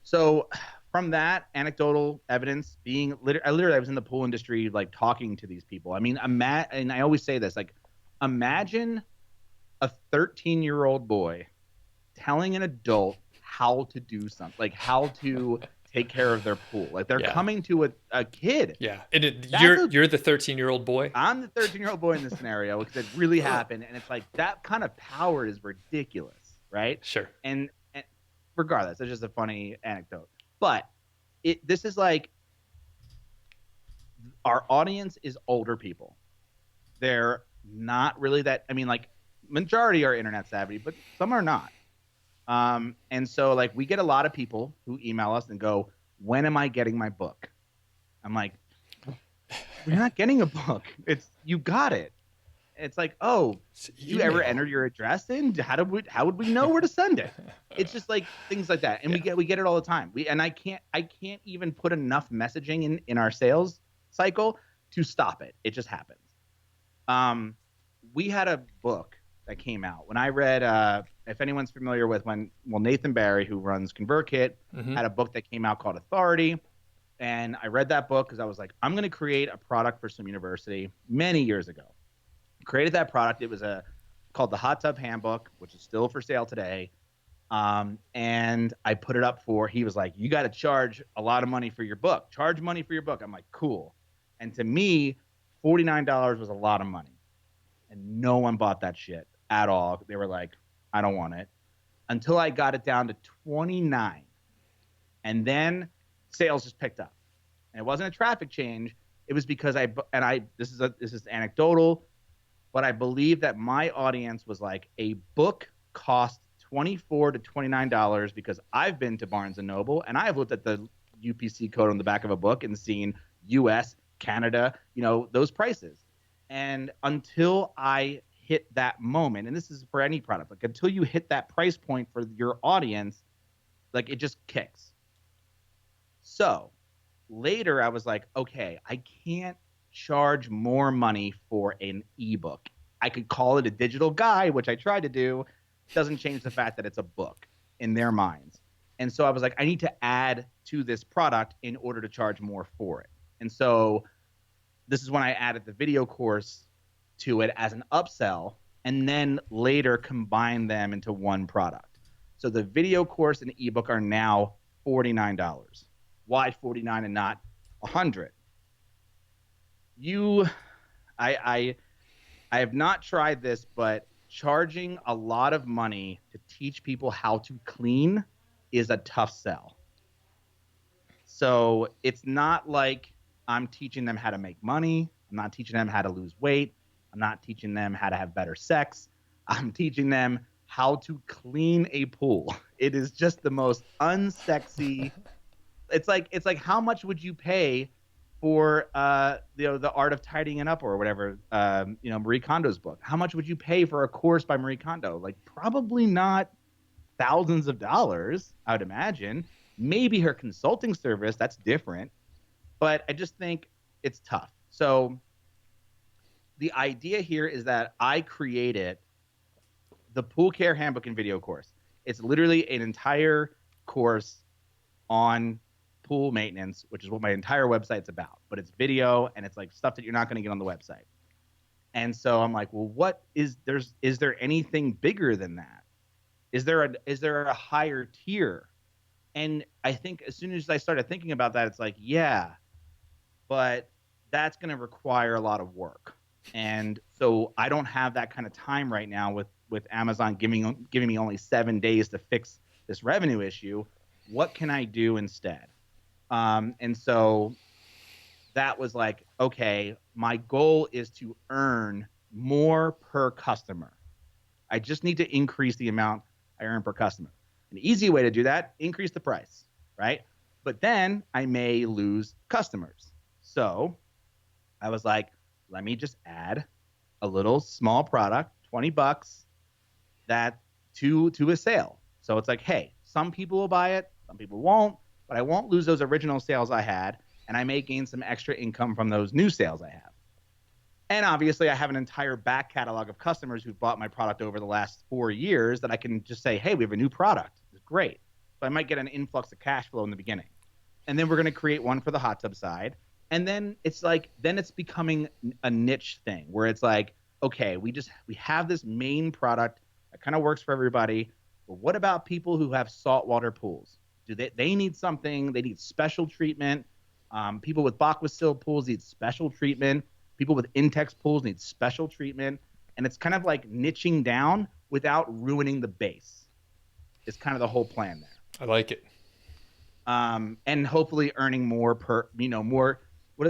So from that anecdotal evidence, I was in the pool industry, like talking to these people. I mean, and I always say this, like, imagine a 13-year-old boy telling an adult how to do something, like how to take care of their pool. Like they're Yeah, coming to a kid. yeah. And That's you're the 13-year-old boy. I'm the 13-year-old boy in this scenario because it really happened, and it's like that kind of power is ridiculous, right? Sure. And regardless, it's just a funny anecdote. But this is like, our audience is older people. They're not really that. I mean, like, majority are internet savvy, but some are not. And so like we get a lot of people who email us and go, "When am I getting my book?" I'm like, "We're not getting a book. It's you got it." It's like, "Oh, It's did you ever email. enter your address in? How would we know where to send it?" It's just like things like that, and Yeah. we get it all the time. I can't even put enough messaging in our sales cycle to stop it. It just happens. Um, we had a book that came out when I read. If anyone's familiar with Nathan Barry, who runs ConvertKit, Hmm. had a book that came out called Authority, and I read that book because I was like, I'm going to create a product for Swim University many years ago. Created that product. It was called the Hot Tub Handbook, which is still for sale today. And I put it up for. He was like, "You got to charge a lot of money for your book. Charge money for your book." I'm like, "Cool." And to me, $49 was a lot of money, and no one bought that shit at all. They were like, "I don't want it." Until I got it down to 29, and then sales just picked up. And it wasn't a traffic change. It was because this is anecdotal, but I believe that my audience was like, a book cost $24 to $29 because I've been to Barnes and Noble and I've looked at the UPC code on the back of a book and seen US, Canada, those prices. And until I hit that moment, and this is for any product, like until you hit that price point for your audience, like it just kicks. So later I was like, okay, I can't charge more money for an ebook. I could call it a digital guide, which I tried to do. Doesn't change the fact that it's a book in their minds. And so I was like, I need to add to this product in order to charge more for it. And so this is when I added the video course to it as an upsell, and then later combine them into one product. So the video course and the ebook are now $49. Why 49 and not 100? You, I, I have not tried this, but charging a lot of money to teach people how to clean is a tough sell. So it's not like I'm teaching them how to make money. I'm not teaching them how to lose weight. I'm not teaching them how to have better sex. I'm teaching them how to clean a pool. It is just the most unsexy. It's like how much would you pay for the art of tidying it up or whatever, Marie Kondo's book? How much would you pay for a course by Marie Kondo? Like probably not thousands of dollars, I would imagine. Maybe her consulting service, that's different. But I just think it's tough. So the idea here is that I created the Pool Care Handbook and Video course. It's literally an entire course on pool maintenance, which is what my entire website's about, but it's video and it's like stuff that you're not going to get on the website. And so I'm like, well, is there anything bigger than that? Is there a higher tier? And I think as soon as I started thinking about that, it's like, yeah, but that's going to require a lot of work. And so I don't have that kind of time right now with Amazon giving me only 7 days to fix this revenue issue. What can I do instead? And so that was like, okay, my goal is to earn more per customer. I just need to increase the amount I earn per customer. An easy way to do that, increase the price, right? But then I may lose customers. So I was like, let me just add a little small product, $20, that to a sale. So it's like, hey, some people will buy it, some people won't, but I won't lose those original sales I had, and I may gain some extra income from those new sales I have. And obviously, I have an entire back catalog of customers who've bought my product over the last 4 years that I can just say, hey, we have a new product. It's great. So I might get an influx of cash flow in the beginning. And then we're going to create one for the hot tub side. And then it's like, then it's becoming a niche thing where it's like, okay, we have this main product that kind of works for everybody. But what about people who have saltwater pools? Do they need something? They need special treatment. People with Bacquasil pools need special treatment. People with Intex pools need special treatment. And it's kind of like niching down without ruining the base. It's kind of the whole plan there. I like it. And hopefully earning more per, more, I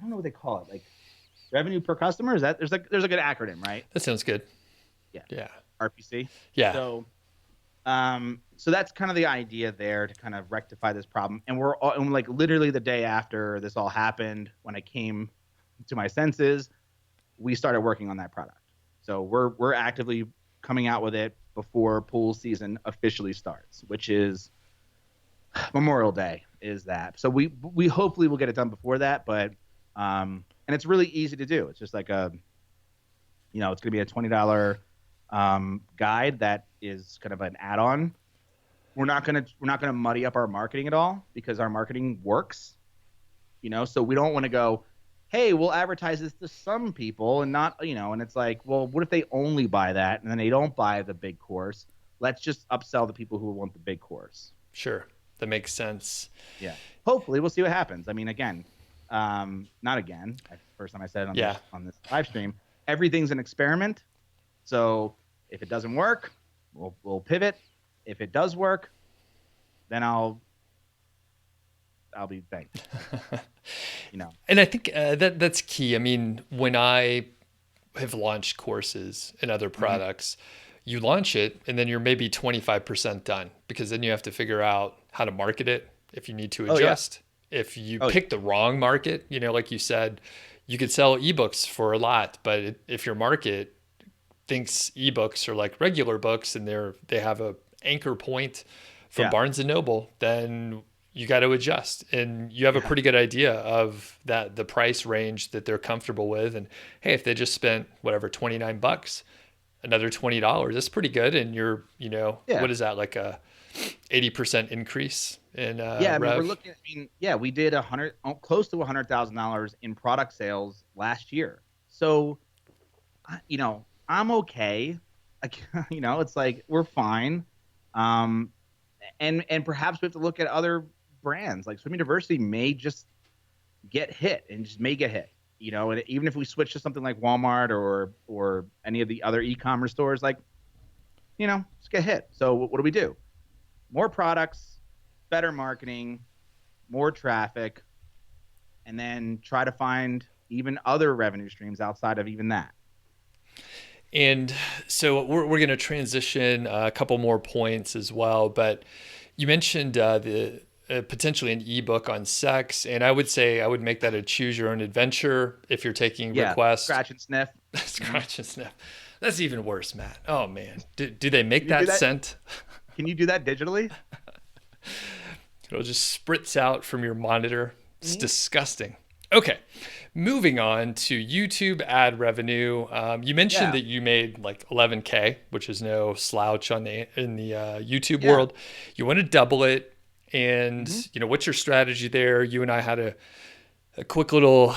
don't know what they call it, like revenue per customer. Is that there's a good acronym, right? That sounds good. Yeah. RPC. Yeah. So that's kind of the idea there to kind of rectify this problem. And and like literally the day after this all happened, when I came to my senses, we started working on that product. So we're actively coming out with it before pool season officially starts, which is Memorial Day is that. So we hopefully will get it done before that, but and it's really easy to do. It's just like it's going to be a $20 guide that is kind of an add-on. We're not gonna muddy up our marketing at all because our marketing works. So we don't want to go, hey, we'll advertise this to some people and not, and it's like, well, what if they only buy that and then they don't buy the big course? Let's just upsell the people who want the big course. Sure. That makes sense. Yeah. Hopefully we'll see what happens. I mean, again, not again. First time I said it on this live stream, everything's an experiment. So if it doesn't work, we'll pivot. If it does work, then I'll be thanked. And I think that's key. I mean, when I have launched courses and other products, you launch it and then you're maybe 25% done because then you have to figure out how to market it if you need to adjust. If you pick the wrong market, like you said, you could sell ebooks for a lot, but if your market thinks ebooks are like regular books and they have a anchor point from Barnes and Noble, then you got to adjust, and you have a pretty good idea of the price range that they're comfortable with. And hey, if they just spent whatever, $29, another $20, that's pretty good. And you're, what is that, like a 80% increase in rev? We're looking at, we did close to $100,000 in product sales last year. So, I'm okay. It's like we're fine. And perhaps we have to look at other brands like Swimming Diversity may just get hit. And even if we switch to something like Walmart or any of the other e-commerce stores, like, just get hit. So what do we do? More products, better marketing, more traffic, and then try to find even other revenue streams outside of even that. And so we're going to transition a couple more points as well, but you mentioned the potentially an ebook on sex, and I would say I would make that a choose your own adventure if you're taking requests. Scratch and sniff. Scratch and sniff. That's even worse, Matt. Oh man, do they make that scent? Can you do that digitally? It'll just spritz out from your monitor. It's disgusting. Okay, moving on to YouTube ad revenue. You mentioned that you made like 11K, which is no slouch in the YouTube world. You want to double it. And, Mm-hmm. what's your strategy there? You and I had a quick little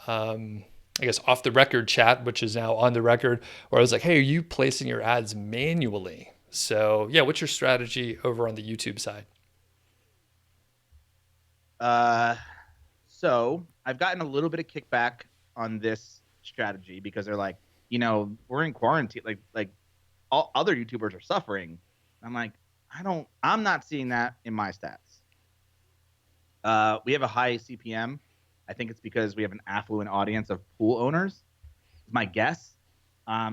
I guess, off the record chat, which is now on the record, where I was like, hey, are you placing your ads manually? So, yeah, what's your strategy over on the YouTube side? So I've gotten a little bit of kickback on this strategy because they're like, we're in quarantine. Like all other YouTubers are suffering. I'm like, I'm not seeing that in my stats. We have a high CPM. I think it's because we have an affluent audience of pool owners. Is my guess.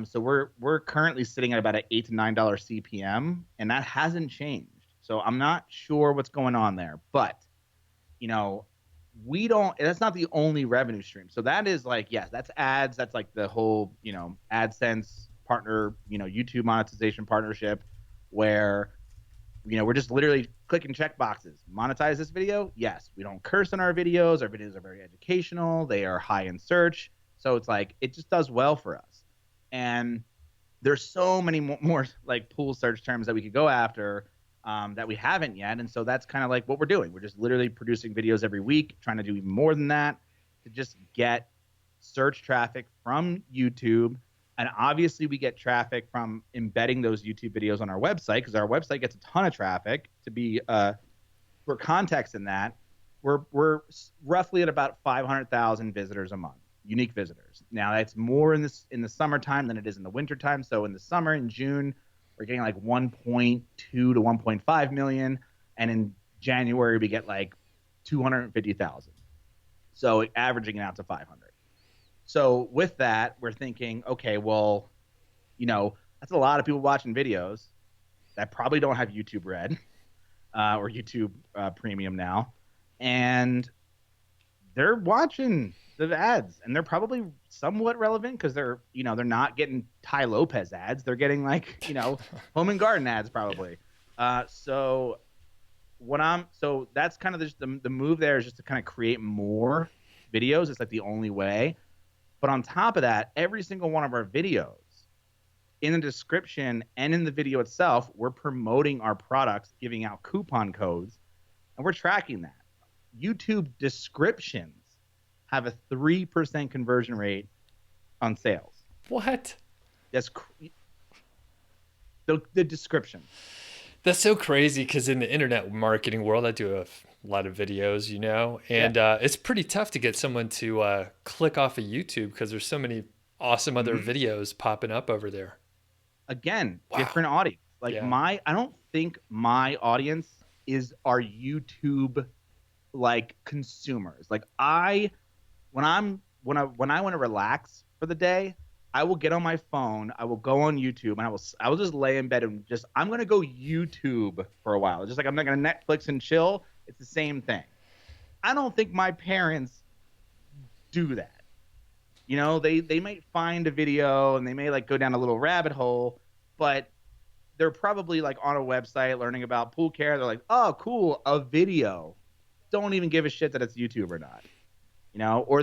So we're currently sitting at about an $8 to $9 CPM, and that hasn't changed. So I'm not sure what's going on there, but you know, we don't. That's not the only revenue stream. So that is like, yes, that's ads. That's like the whole, AdSense partner, YouTube monetization partnership, where we're just literally clicking check boxes. Monetize this video? Yes. We don't curse in our videos. Our videos are very educational. They are high in search. So it's like, it just does well for us. And there's so many more like pool search terms that we could go after that we haven't yet. And so that's kind of like what we're doing. We're just literally producing videos every week, trying to do even more than that to just get search traffic from YouTube. And obviously we get traffic from embedding those YouTube videos on our website, because our website gets a ton of traffic. To be for context in that, we're roughly at about 500,000 visitors a month, unique visitors. Now that's more in the summertime than it is in the wintertime. So in the summer, in June, we're getting like 1.2 to 1.5 million, and in January we get like 250,000. So averaging it out to 500. So with that, we're thinking, okay, well, that's a lot of people watching videos that probably don't have YouTube Red or YouTube Premium now, and they're watching the ads, and they're probably somewhat relevant because they're not getting Ty Lopez ads. They're getting like, home and garden ads probably. So that's kind of the move there, is just to kind of create more videos. It's like the only way. But on top of that, every single one of our videos, in the description and in the video itself, we're promoting our products, giving out coupon codes, and we're tracking that. YouTube descriptions have a 3% conversion rate on sales. What? That's the description. That's so crazy, because in the internet marketing world, I do a lot of videos, and it's pretty tough to get someone to click off of YouTube because there's so many awesome other videos popping up over there. Again, Wow. different audience. Like Yeah. I don't think my audience is our YouTube like consumers. Like when I want to relax for the day, I will get on my phone, I will go on YouTube, and I will just lay in bed and I'm going to go YouTube for a while. Just like I'm not going to Netflix and chill. It's the same thing. I don't think my parents do that. They might find a video and they may like go down a little rabbit hole, but they're probably like on a website learning about pool care. They're like, oh, cool, a video. Don't even give a shit that it's YouTube or not. Or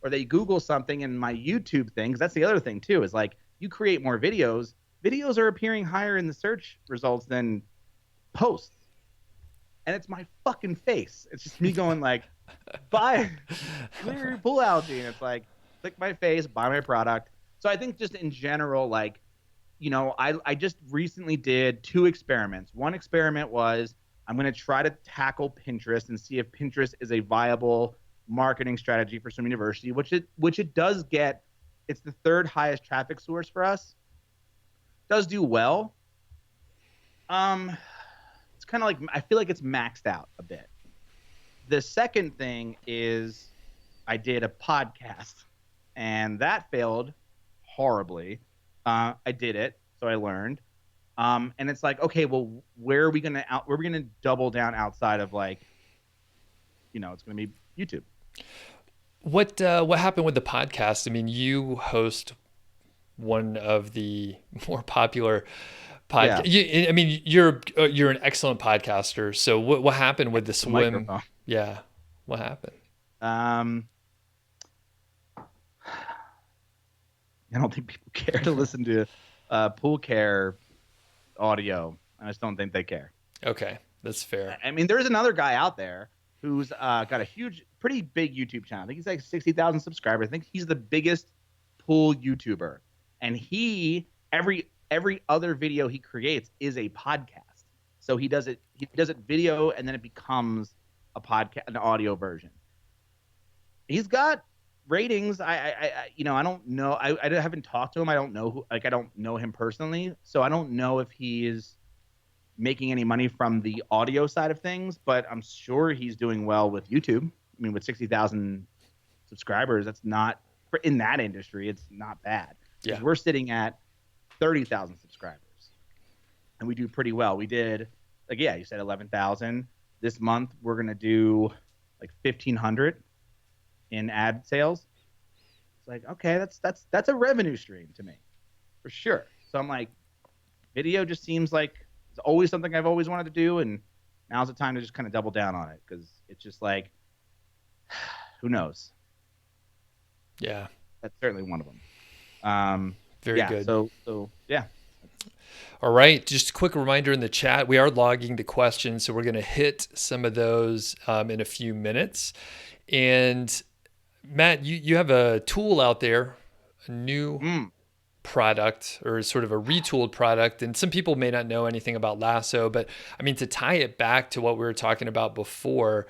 they Google something in my YouTube thing. 'Cause that's the other thing too, is like, you create more videos. Videos are appearing higher in the search results than posts. And it's my fucking face. It's just me going like, buy clear your pool algae. And it's like, click my face, buy my product. So I think just in general, like, I just recently did 2 experiments. One experiment was, I'm going to try to tackle Pinterest and see if Pinterest is a viable marketing strategy for Swim University, which it does get. It's the 3rd highest traffic source for us. Does do well. It's kind of like, I feel like it's maxed out a bit. The second thing is, I did a podcast, and that failed horribly. I did it, so I learned. And it's like, okay, well, where are we gonna double down outside of like, it's gonna be YouTube. What happened with the podcast? I mean, you host one of the more popular podcast. Yeah. I mean, you're an excellent podcaster. So what happened with the swim? Microphone. Yeah, what happened? I don't think people care to listen to pool care audio. I just don't think they care. Okay, that's fair. I mean, there's another guy out there who's got a pretty big YouTube channel. I think he's like 60,000 subscribers. I think he's the biggest pool YouTuber, and every other video he creates is a podcast. So he does it video, and then it becomes a podcast, an audio version. He's got ratings. I don't know. I haven't talked to him. I don't know I don't know him personally, so I don't know if he is making any money from the audio side of things, but I'm sure he's doing well with YouTube. I mean, with 60,000 subscribers, that's not, in that industry, it's not bad. Yeah. We're sitting at 30,000 subscribers, and we do pretty well. We did, like, yeah, you said 11,000. This month, we're going to do like 1,500 in ad sales. It's like, okay, that's a revenue stream to me, for sure. So I'm like, video just seems like it's always something I've always wanted to do, and now's the time to just kind of double down on it, because it's just like, who knows? Yeah, that's certainly one of them. Very good. So yeah. All right. Just a quick reminder in the chat, we are logging the questions, so we're going to hit some of those in a few minutes. And Matt, you have a tool out there, a new product, or sort of a retooled product, and some people may not know anything about Lasso, but I mean, to tie it back to what we were talking about before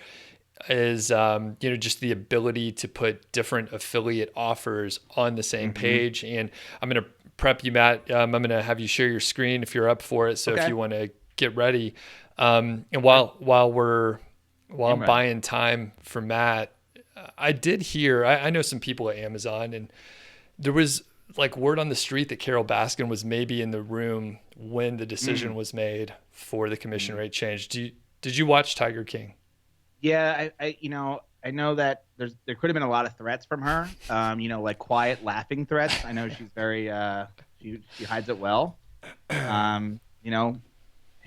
is just the ability to put different affiliate offers on the same page. And I'm going to prep you, Matt. I'm going to have you share your screen if you're up for it, so if you want to get ready, and while I'm buying time for Matt, I did hear, I know some people at Amazon, and there was like word on the street that Carol Baskin was maybe in the room when the decision was made for the commission rate change. Did you watch Tiger King? Yeah, I know that there could have been a lot of threats from her, like quiet laughing threats. I know she's very she hides it well. Hey,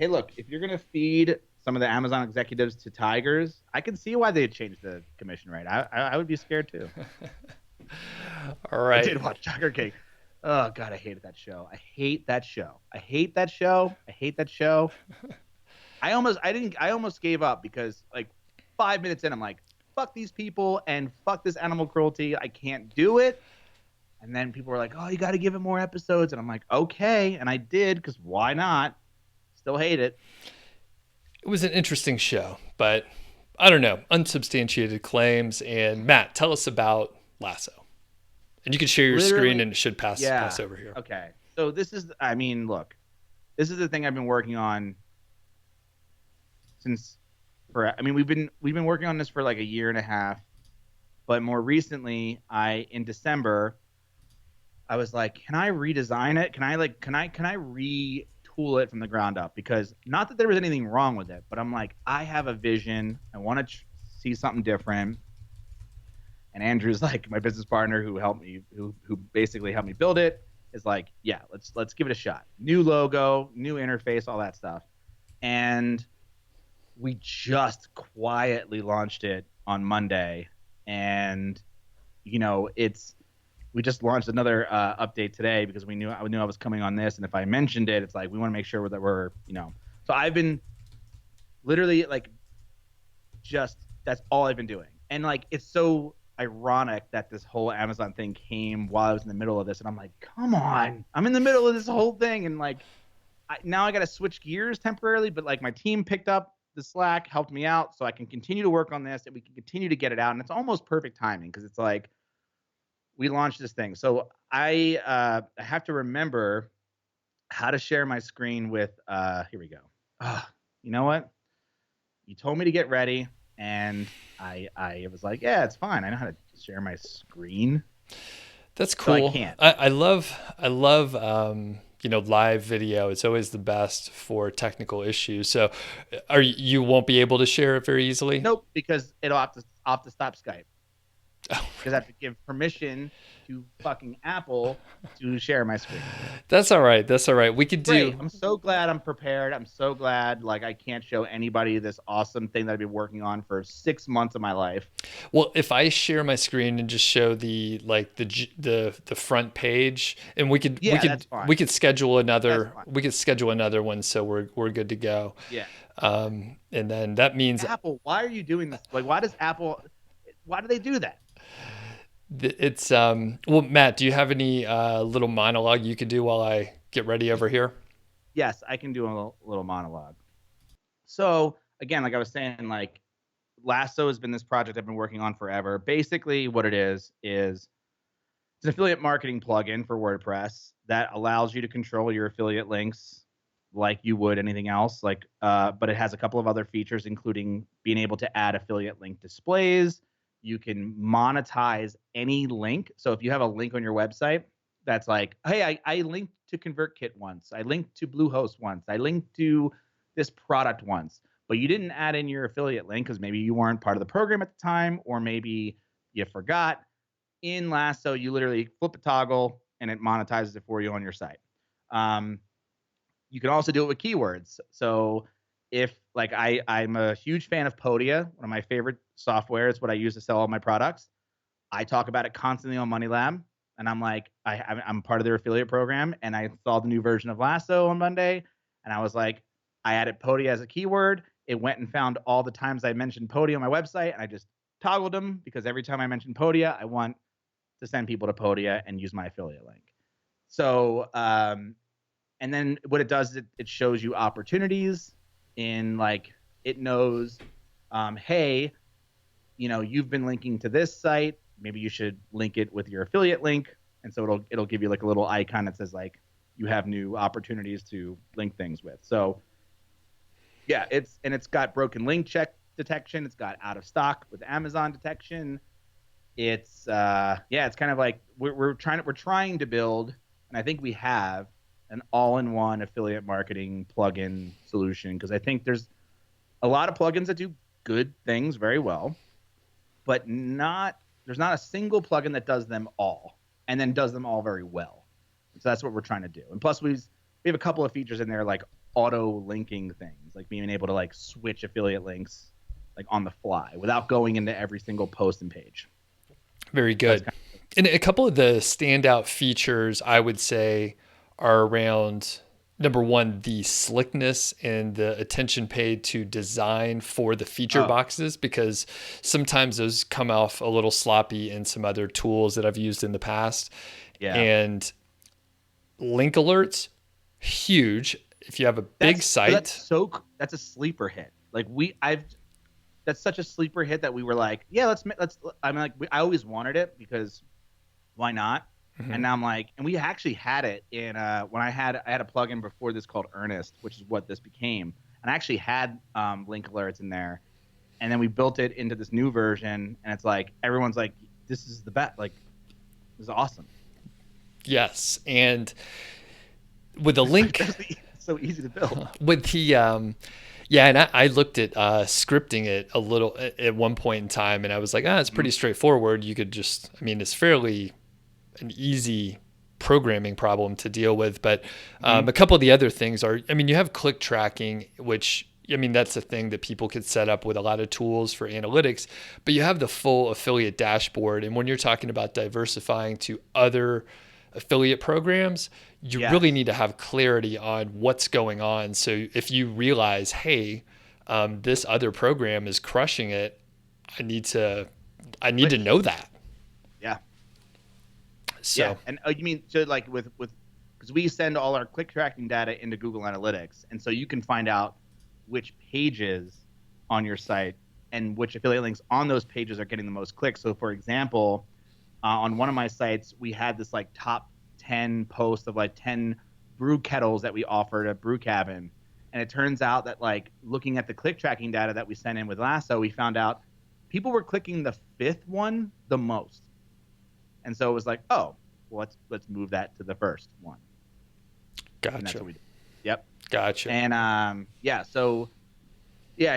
look, if you're gonna feed some of the Amazon executives to tigers, I can see why they'd change the commission rate. I would be scared too. All right. I did watch Tiger King. Oh God, I hated that show. I hate that show. I almost gave up, because like 5 minutes in, I'm like, fuck these people and fuck this animal cruelty. I can't do it. And then people were like, oh, you got to give it more episodes. And I'm like, okay. And I did, because why not? Still hate it. It was an interesting show, but I don't know, unsubstantiated claims. And Matt, tell us about Lasso. And you can share your screen, and it should pass over here. Okay. So this is the thing I've been working on we've been working on this for like a year and a half, but more recently, in December, I was like, can I redesign it? Can I retool it from the ground up? Because not that there was anything wrong with it, but I'm like, I have a vision. I want to see something different. And Andrew's like my business partner who helped me, who basically helped me build it, is like, yeah, let's give it a shot. New logo, new interface, all that stuff. And we just quietly launched it on Monday, and we just launched another update today, because I knew I was coming on this, and if I mentioned it, it's like we want to make sure that we're So I've been literally like, that's all I've been doing, and like it's so ironic that this whole Amazon thing came while I was in the middle of this, and I'm like, come on, I'm in the middle of this whole thing, and like now I got to switch gears temporarily, but like my team picked up the slack, helped me out, so I can continue to work on this, and we can continue to get it out, and it's almost perfect timing, because it's like we launched this thing. So I have to remember how to share my screen with here we go. You know what? You told me to get ready, and I was like, yeah, it's fine. I know how to share my screen. That's cool. So I can't. I love live video. It's always the best for technical issues. So you won't be able to share it very easily? Nope, because it'll have to stop Skype. Oh, because I have to give permission to fucking Apple to share my screen. That's all right. We could do. Great. I'm so glad I'm prepared. I'm so glad I can't show anybody this awesome thing that I've been working on for 6 months of my life. Well, if I share my screen and just show the front page, and we could schedule another one, so we're good to go. Yeah. And then that means Apple, why are you doing this? Like, why do they do that? it's well, Matt, do you have any little monologue you could do while I get ready over here? Yes, I can do a little monologue. So again, like I was saying, like Lasso has been this project I've been working on forever. Basically, what it is it's an affiliate marketing plugin for WordPress that allows you to control your affiliate links like you would anything else. But it has a couple of other features, including being able to add affiliate link displays. You can monetize any link. So if you have a link on your website that's like, hey, I linked to ConvertKit once, I linked to Bluehost once, I linked to this product once, but you didn't add in your affiliate link because maybe you weren't part of the program at the time, or maybe you forgot. In Lasso, you literally flip a toggle and it monetizes it for you on your site. You can also do it with keywords. So if like I'm a huge fan of Podia, one of my favorite software. It's what I use to sell all my products. I talk about it constantly on Money Lab, and I'm like, I'm part of their affiliate program, and I saw the new version of Lasso on Monday, and I was like, I added Podia as a keyword. It went and found all the times I mentioned Podia on my website, and I just toggled them because every time I mention Podia, I want to send people to Podia and use my affiliate link. So, and then what it does is it shows you opportunities in like, it knows, hey, you've been linking to this site. Maybe you should link it with your affiliate link. And so it'll give you like a little icon that says like, you have new opportunities to link things with. So yeah, it's got broken link check detection. It's got out of stock with Amazon detection. It's kind of like we're trying to build, and I think we have an all-in-one affiliate marketing plugin solution, because I think there's a lot of plugins that do good things very well, but there's not a single plugin that does them all and then does them all very well. And so that's what we're trying to do. And plus we have a couple of features in there, like auto linking things, like being able to like switch affiliate links like on the fly without going into every single post and page. Very good. And a couple of the standout features I would say are around, number one, the slickness and the attention paid to design for the feature boxes, because sometimes those come off a little sloppy in some other tools that I've used in the past. Yeah. And link alerts, huge. If you have a big site, that's a sleeper hit. Like that's such a sleeper hit that we were like, yeah, let's. I mean, like I always wanted it because why not? Mm-hmm. And now I'm like, and we actually had it in when I had a plugin before this called Earnest, which is what this became. And I actually had link alerts in there, and then we built it into this new version, and it's like everyone's like, this is the best. Like, this is awesome. Yes, and with the link, it's so easy to build. With the yeah, and I looked at scripting it a little at one point in time, and I was like, it's pretty straightforward. You could just, I mean, it's fairly an easy programming problem to deal with. But a couple of the other things are, I mean, you have click tracking, which, I mean, that's a thing that people could set up with a lot of tools for analytics, but you have the full affiliate dashboard. And when you're talking about diversifying to other affiliate programs, you really need to have clarity on what's going on. So if you realize, hey, this other program is crushing it, I need to know that. Yeah. So, yeah. And you mean, so like with because we send all our click tracking data into Google Analytics, and so you can find out which pages on your site and which affiliate links on those pages are getting the most clicks. So for example, on one of my sites, we had this like top 10 posts of like 10 brew kettles that we offered at Brew Cabin. And it turns out that like looking at the click tracking data that we sent in with Lasso, we found out people were clicking the fifth one the most. And so it was like, oh, well, let's move that to the first one. Gotcha. And that's what we did. Yep. Gotcha. And and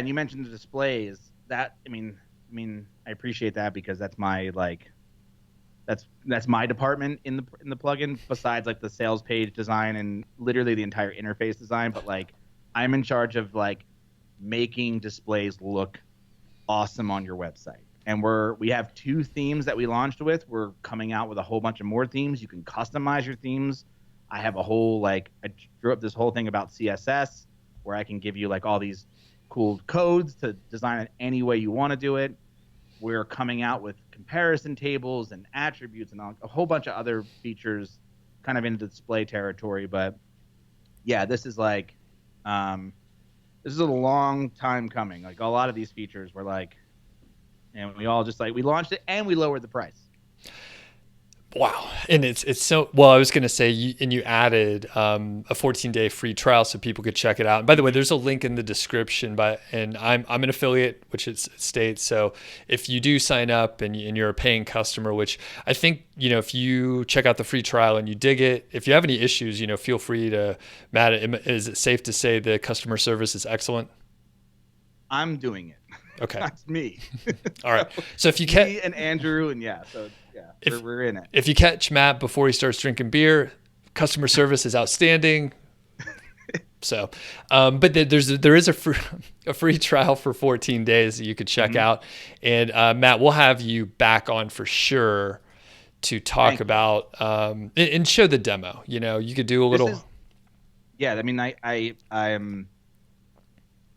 you mentioned the displays. That I mean, I appreciate that because that's my like that's my department in the plugin, besides like the sales page design and literally the entire interface design. But like I'm in charge of like making displays look awesome on your website. And we have 2 themes that we launched with. We're coming out with a whole bunch of more themes. You can customize your themes. I have a whole I drew up this whole thing about CSS where I can give you like all these cool codes to design it any way you want to do it. We're coming out with comparison tables and attributes and a whole bunch of other features kind of into display territory. But yeah, this is like, this is a long time coming. Like a lot of these features were like, and we all just like, we launched it and we lowered the price. Wow. And it's so, well, I was going to say, you added a 14-day free trial so people could check it out. And by the way, there's a link in the description, and I'm an affiliate, which it states. So if you do sign up and you're a paying customer, which I think, if you check out the free trial and you dig it, if you have any issues, feel free to, Matt, is it safe to say the customer service is excellent? I'm doing it. Okay. That's me. All right. So if you me and Andrew and we're in it. If you catch Matt before he starts drinking beer, customer service is outstanding. So, but there is a free trial for 14 days that you could check out. And Matt, we'll have you back on for sure to talk about and show the demo. You could do a little. I mean, I'm.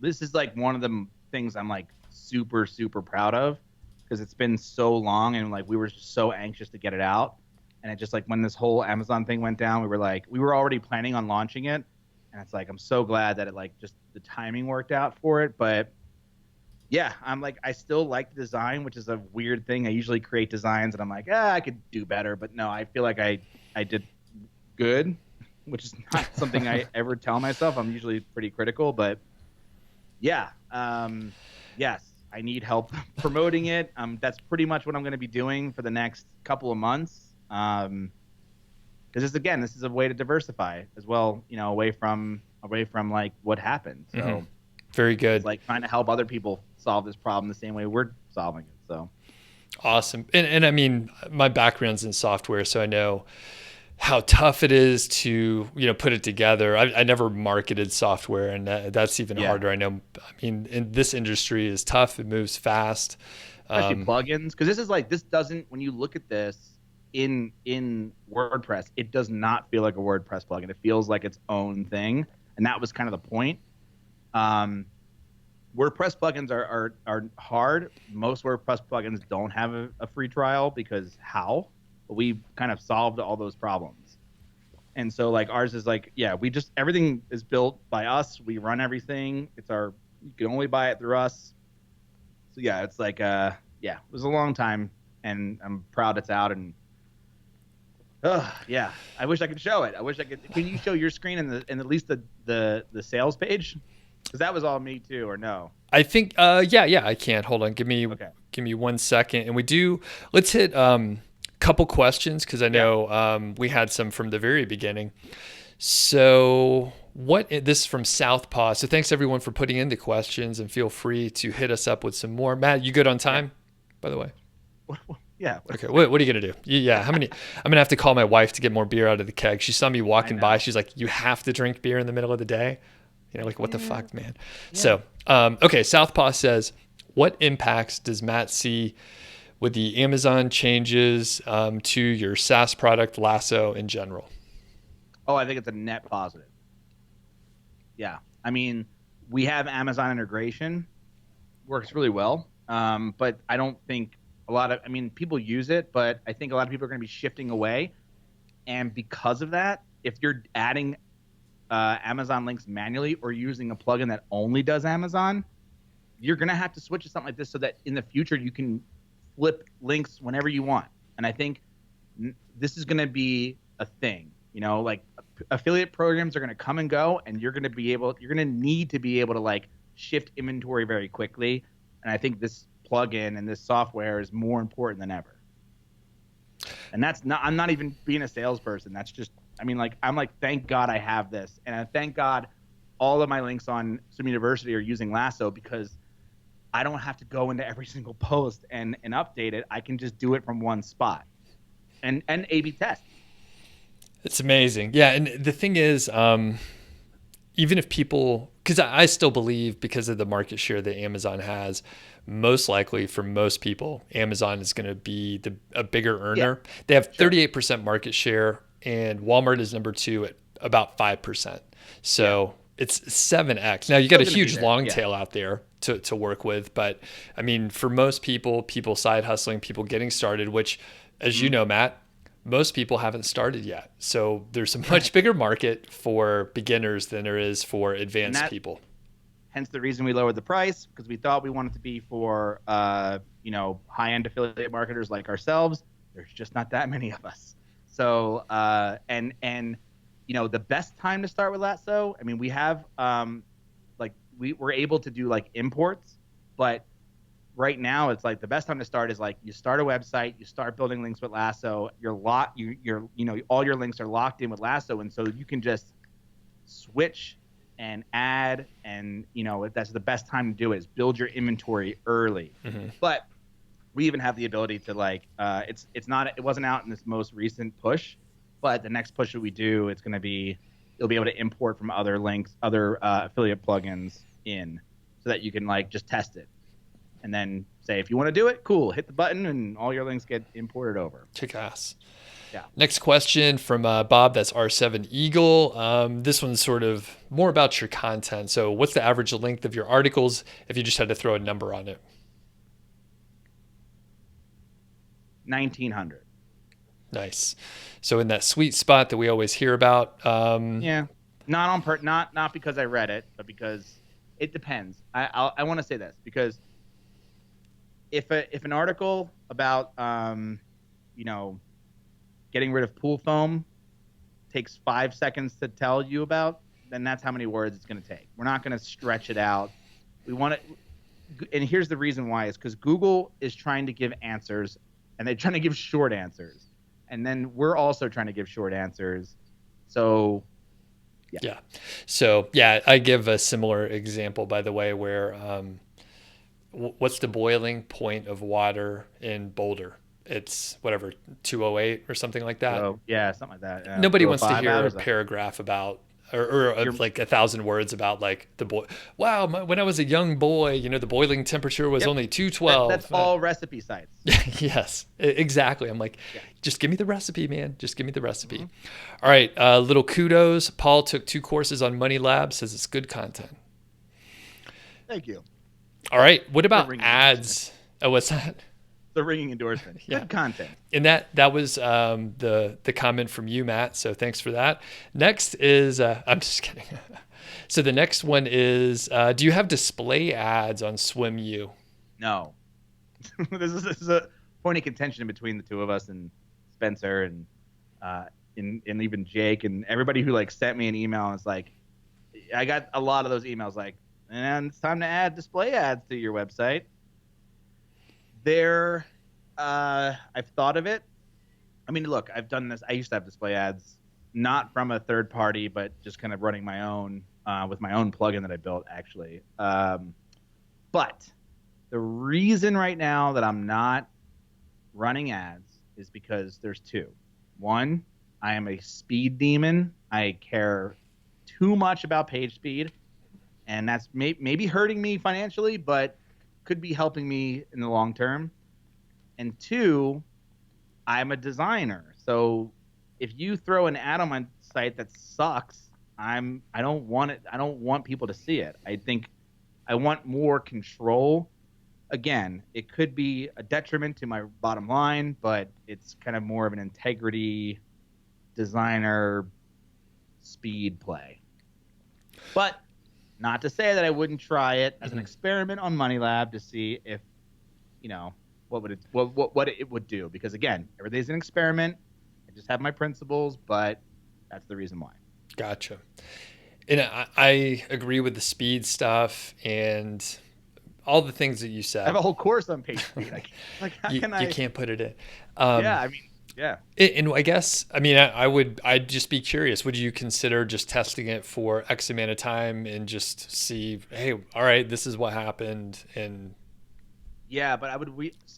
This is like one of the things I'm like super, super proud of, because it's been so long and like we were just so anxious to get it out. And it just like when this whole Amazon thing went down, we were already planning on launching it. And it's like, I'm so glad that it like just the timing worked out for it. But yeah, I'm like, I still like the design, which is a weird thing. I usually create designs and I'm like, I could do better. But no, I feel like I did good, which is not something I ever tell myself. I'm usually pretty critical, but yeah. Yes, I need help promoting it. That's pretty much what I'm going to be doing for the next couple of months. Because this is a way to diversify as well, away from like what happened. So very good. It's like trying to help other people solve this problem the same way we're solving it. So awesome. And I mean, my background's in software, so I know how tough it is to put it together. I never marketed software, and that's even harder. I know. I mean, in this industry is tough. It moves fast. Especially plugins, because this doesn't. When you look at this in WordPress, it does not feel like a WordPress plugin. It feels like its own thing, and that was kind of the point. WordPress plugins are hard. Most WordPress plugins don't have a free trial because how? We've kind of solved all those problems. And so like ours is like, everything is built by us. We run everything. You can only buy it through us. So yeah, it's like, it was a long time and I'm proud it's out. And I wish I could show it. Can you show your screen and at least the sales page? Cause that was all me too, or no? I think, I can. Hold on. Give me 1 second. And let's hit, couple questions, because I know we had some from the very beginning. So this is from Southpaw. So thanks everyone for putting in the questions, and feel free to hit us up with some more. Matt, you good on time, by the way? Yeah. Okay. What are you going to do? Yeah. I'm going to have to call my wife to get more beer out of the keg. She saw me walking by. She's like, you have to drink beer in the middle of the day. Like what the fuck, man? Yeah. So, okay. Southpaw says, what impacts does Matt see with the Amazon changes to your SaaS product, Lasso, in general? Oh, I think it's a net positive. Yeah. I mean, we have Amazon integration. Works really well. But I don't think people use it, but I think a lot of people are going to be shifting away. And because of that, if you're adding Amazon links manually or using a plugin that only does Amazon, you're going to have to switch to something like this so that in the future you can flip links whenever you want. And I think this is going to be a thing, like affiliate programs are going to come and go, and you're going to need to be able to like shift inventory very quickly. And I think this plugin and this software is more important than ever. And I'm not even being a salesperson. That's just, I'm like, thank God I have this. And thank God all of my links on Swim University are using Lasso, because I don't have to go into every single post and update it. I can just do it from one spot and A/B test. It's amazing. Yeah. And the thing is, even if people, because I still believe, because of the market share that Amazon has, most likely for most people, Amazon is going to be a bigger earner. Yeah, they have 38% market share, and Walmart is number 2 at about 5%. So It's 7x. Now you got a Still gonna be huge there, long yeah. tail out there to work with, but I mean, for most people side hustling, people getting started, which, as you know, Matt, most people haven't started yet. So there's a much bigger market for beginners than there is for And advanced that, people. hence the reason we lowered the price, because we thought we wanted to be for high-end affiliate marketers like ourselves. There's just not that many of us. So and the best time to start with Lasso, I mean, we have we're able to do like imports, but right now it's like the best time to start is like you start a website, you start building links with Lasso, all your links are locked in with Lasso, and so you can just switch and add, and that's the best time to do it, is build your inventory early. But we even have the ability to it wasn't out in this most recent push, but the next push that we do, you'll be able to import from other links, other affiliate plugins in, so that you can just test it and then say, if you want to do it, cool, hit the button and all your links get imported over. Kick ass. Yeah. Next question from Bob, that's R7 Eagle. This one's sort of more about your content. So what's the average length of your articles if you just had to throw a number on it? 1,900. Nice. So in that sweet spot that we always hear about. Yeah. Not because I read it, but because it depends. I want to say this, because if an article about getting rid of pool foam takes 5 seconds to tell you about, then that's how many words it's going to take. We're not going to stretch it out. We want to, and here's the reason why, is because Google is trying to give answers, and they're trying to give short answers, and then we're also trying to give short answers. So yeah. So yeah, I give a similar example, by the way, where what's the boiling point of water in Boulder? It's whatever, 208 or something like that. So yeah, something like that. Yeah. Nobody wants to hear a hours. paragraph about, or like 1,000 words about like wow, when I was a young boy, the boiling temperature was only 212. That's all recipe sites. Yes, exactly. I'm like, just give me the recipe, man. Just give me the recipe. All right, little kudos. Paul took 2 courses on Money Lab, says it's good content. Thank you. All right, what about ads? Oh, what's that? The ringing endorsement. Good content. And that was the comment from you, Matt. So thanks for that. Next is I'm just kidding. So the next one is do you have display ads on SwimU? No. This is a point of contention between the two of us, and Spencer and even Jake and everybody who sent me an email, and it's like, I got a lot of those emails like, and it's time to add display ads to your website. I've thought of it. I mean, look, I've done this. I used to have display ads, not from a third party, but just kind of running my own with my own plugin that I built, actually. But the reason right now that I'm not running ads is because there's 2. One, I am a speed demon. I care too much about page speed, and that's maybe hurting me financially, but could be helping me in the long term. And 2, I'm a designer. So if you throw an ad on my site that sucks, I don't want it. I don't want people to see it. I think I want more control. Again, it could be a detriment to my bottom line, but it's kind of more of an integrity designer speed play. But not to say that I wouldn't try it as an experiment on Money Lab to see if, what it would do. Because again, everything's an experiment. I just have my principles, but that's the reason why. Gotcha. And I agree with the speed stuff and all the things that you said. I have a whole course on page speed. You can't put it in. Yeah. And I guess, I'd just be curious. Would you consider just testing it for X amount of time and just see, hey, all right, this is what happened? And yeah, but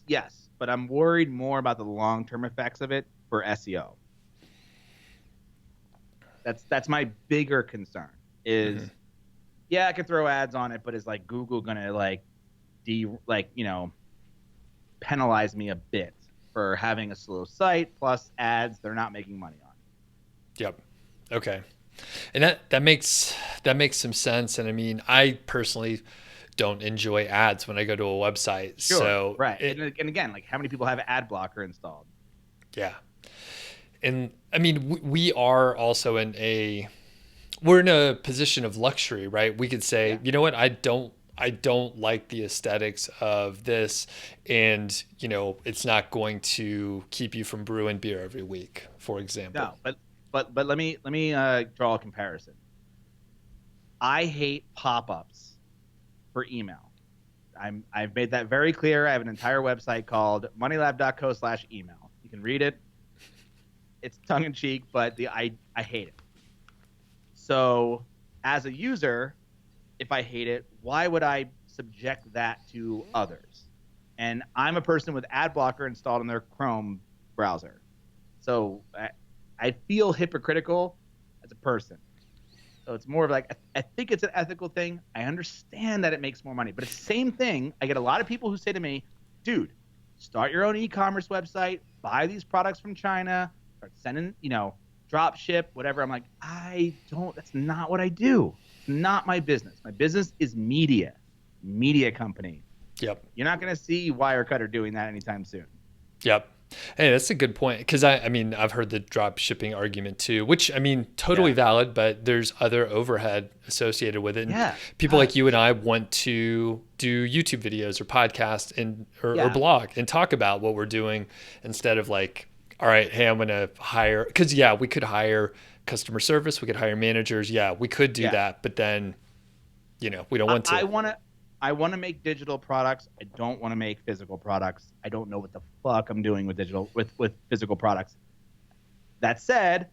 yes, but I'm worried more about the long-term effects of it for SEO. That's my bigger concern is, I can throw ads on it, but is Google gonna penalize me a bit for having a slow site plus ads they're not making money on? Yep. Okay. And that makes some sense. And I mean, I personally don't enjoy ads when I go to a website. Sure, So right. And again, like how many people have ad blocker installed? yeah. And I mean, we are also we're in a position of luxury, right? We could say, Yeah. you know what, I don't like the aesthetics of this, and it's not going to keep you from brewing beer every week, for example. No, but let me draw a comparison. I hate pop-ups for email. I've made that very clear. I have an entire website called moneylab.co/email. You can read it. It's tongue in cheek, but I hate it. So as a user, if I hate it, why would I subject that to others? And I'm a person with ad blocker installed in their Chrome browser. So I feel hypocritical as a person. So it's more of like, I think it's an ethical thing. I understand that it makes more money, but it's the same thing. I get a lot of people who say to me, dude, start your own e-commerce website, buy these products from China, start sending, drop ship, whatever. I'm like, that's not what I do. It's not my business. My business is media company. Yep. You're not going to see Wirecutter doing that anytime soon. Yep. Hey, that's a good point. Because I mean, I've heard the drop shipping argument too, which I mean, totally valid, but there's other overhead associated with it. And people like you and I want to do YouTube videos or podcasts or blog and talk about what we're doing instead of like, all right, hey, I'm going to hire, because we could hire customer service. We could hire managers. Yeah, we could do that. But then, we don't want to. I want to make digital products. I don't want to make physical products. I don't know what the fuck I'm doing with with physical products. That said,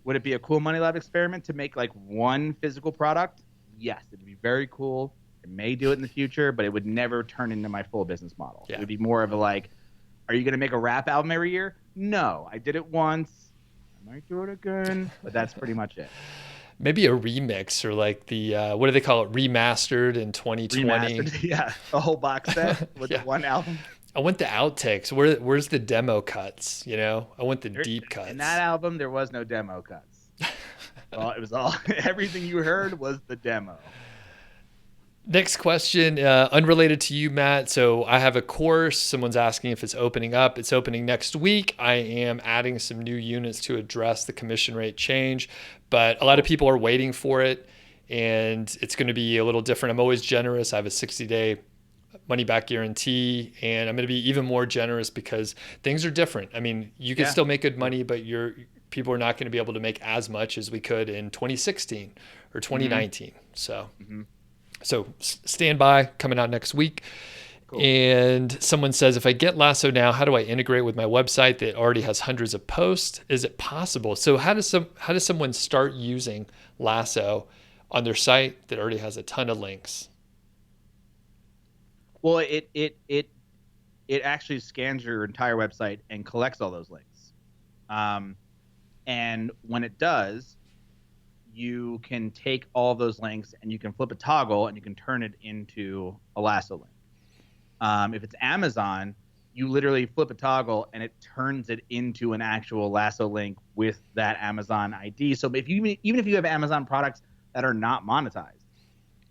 would it be a cool Money Lab experiment to make like one physical product? Yes, it'd be very cool. I may do it in the future, but it would never turn into my full business model. It would be more of a like, are you going to make a rap album every year? No, I did it once. I might do it again, but that's pretty much it. Maybe a remix or like the what do they call it? Remastered in 2020. Remastered, yeah, a whole box set with one album. I want the outtakes. Where's the demo cuts? I want the deep cuts. In that album, there was no demo cuts. Well, it was all everything you heard was the demo. Next question, unrelated to you, Matt. So I have a course. Someone's asking if it's opening up. It's opening next week. I am adding some new units to address the commission rate change, but a lot of people are waiting for it, and it's going to be a little different. I'm always generous. I have a 60-day money back guarantee, and I'm going to be even more generous because things are different. I mean, you can still make good money, but people are not going to be able to make as much as we could in 2016 or 2019. So stand by, coming out next week. Cool. And someone says, if I get Lasso now, how do I integrate with my website that already has hundreds of posts? Is it possible? So how does someone start using Lasso on their site that already has a ton of links? Well, it actually scans your entire website and collects all those links. And when it does, you can take all those links and you can flip a toggle and you can turn it into a Lasso link. If it's Amazon, you literally flip a toggle and it turns it into an actual Lasso link with that Amazon ID. So even if you have Amazon products that are not monetized,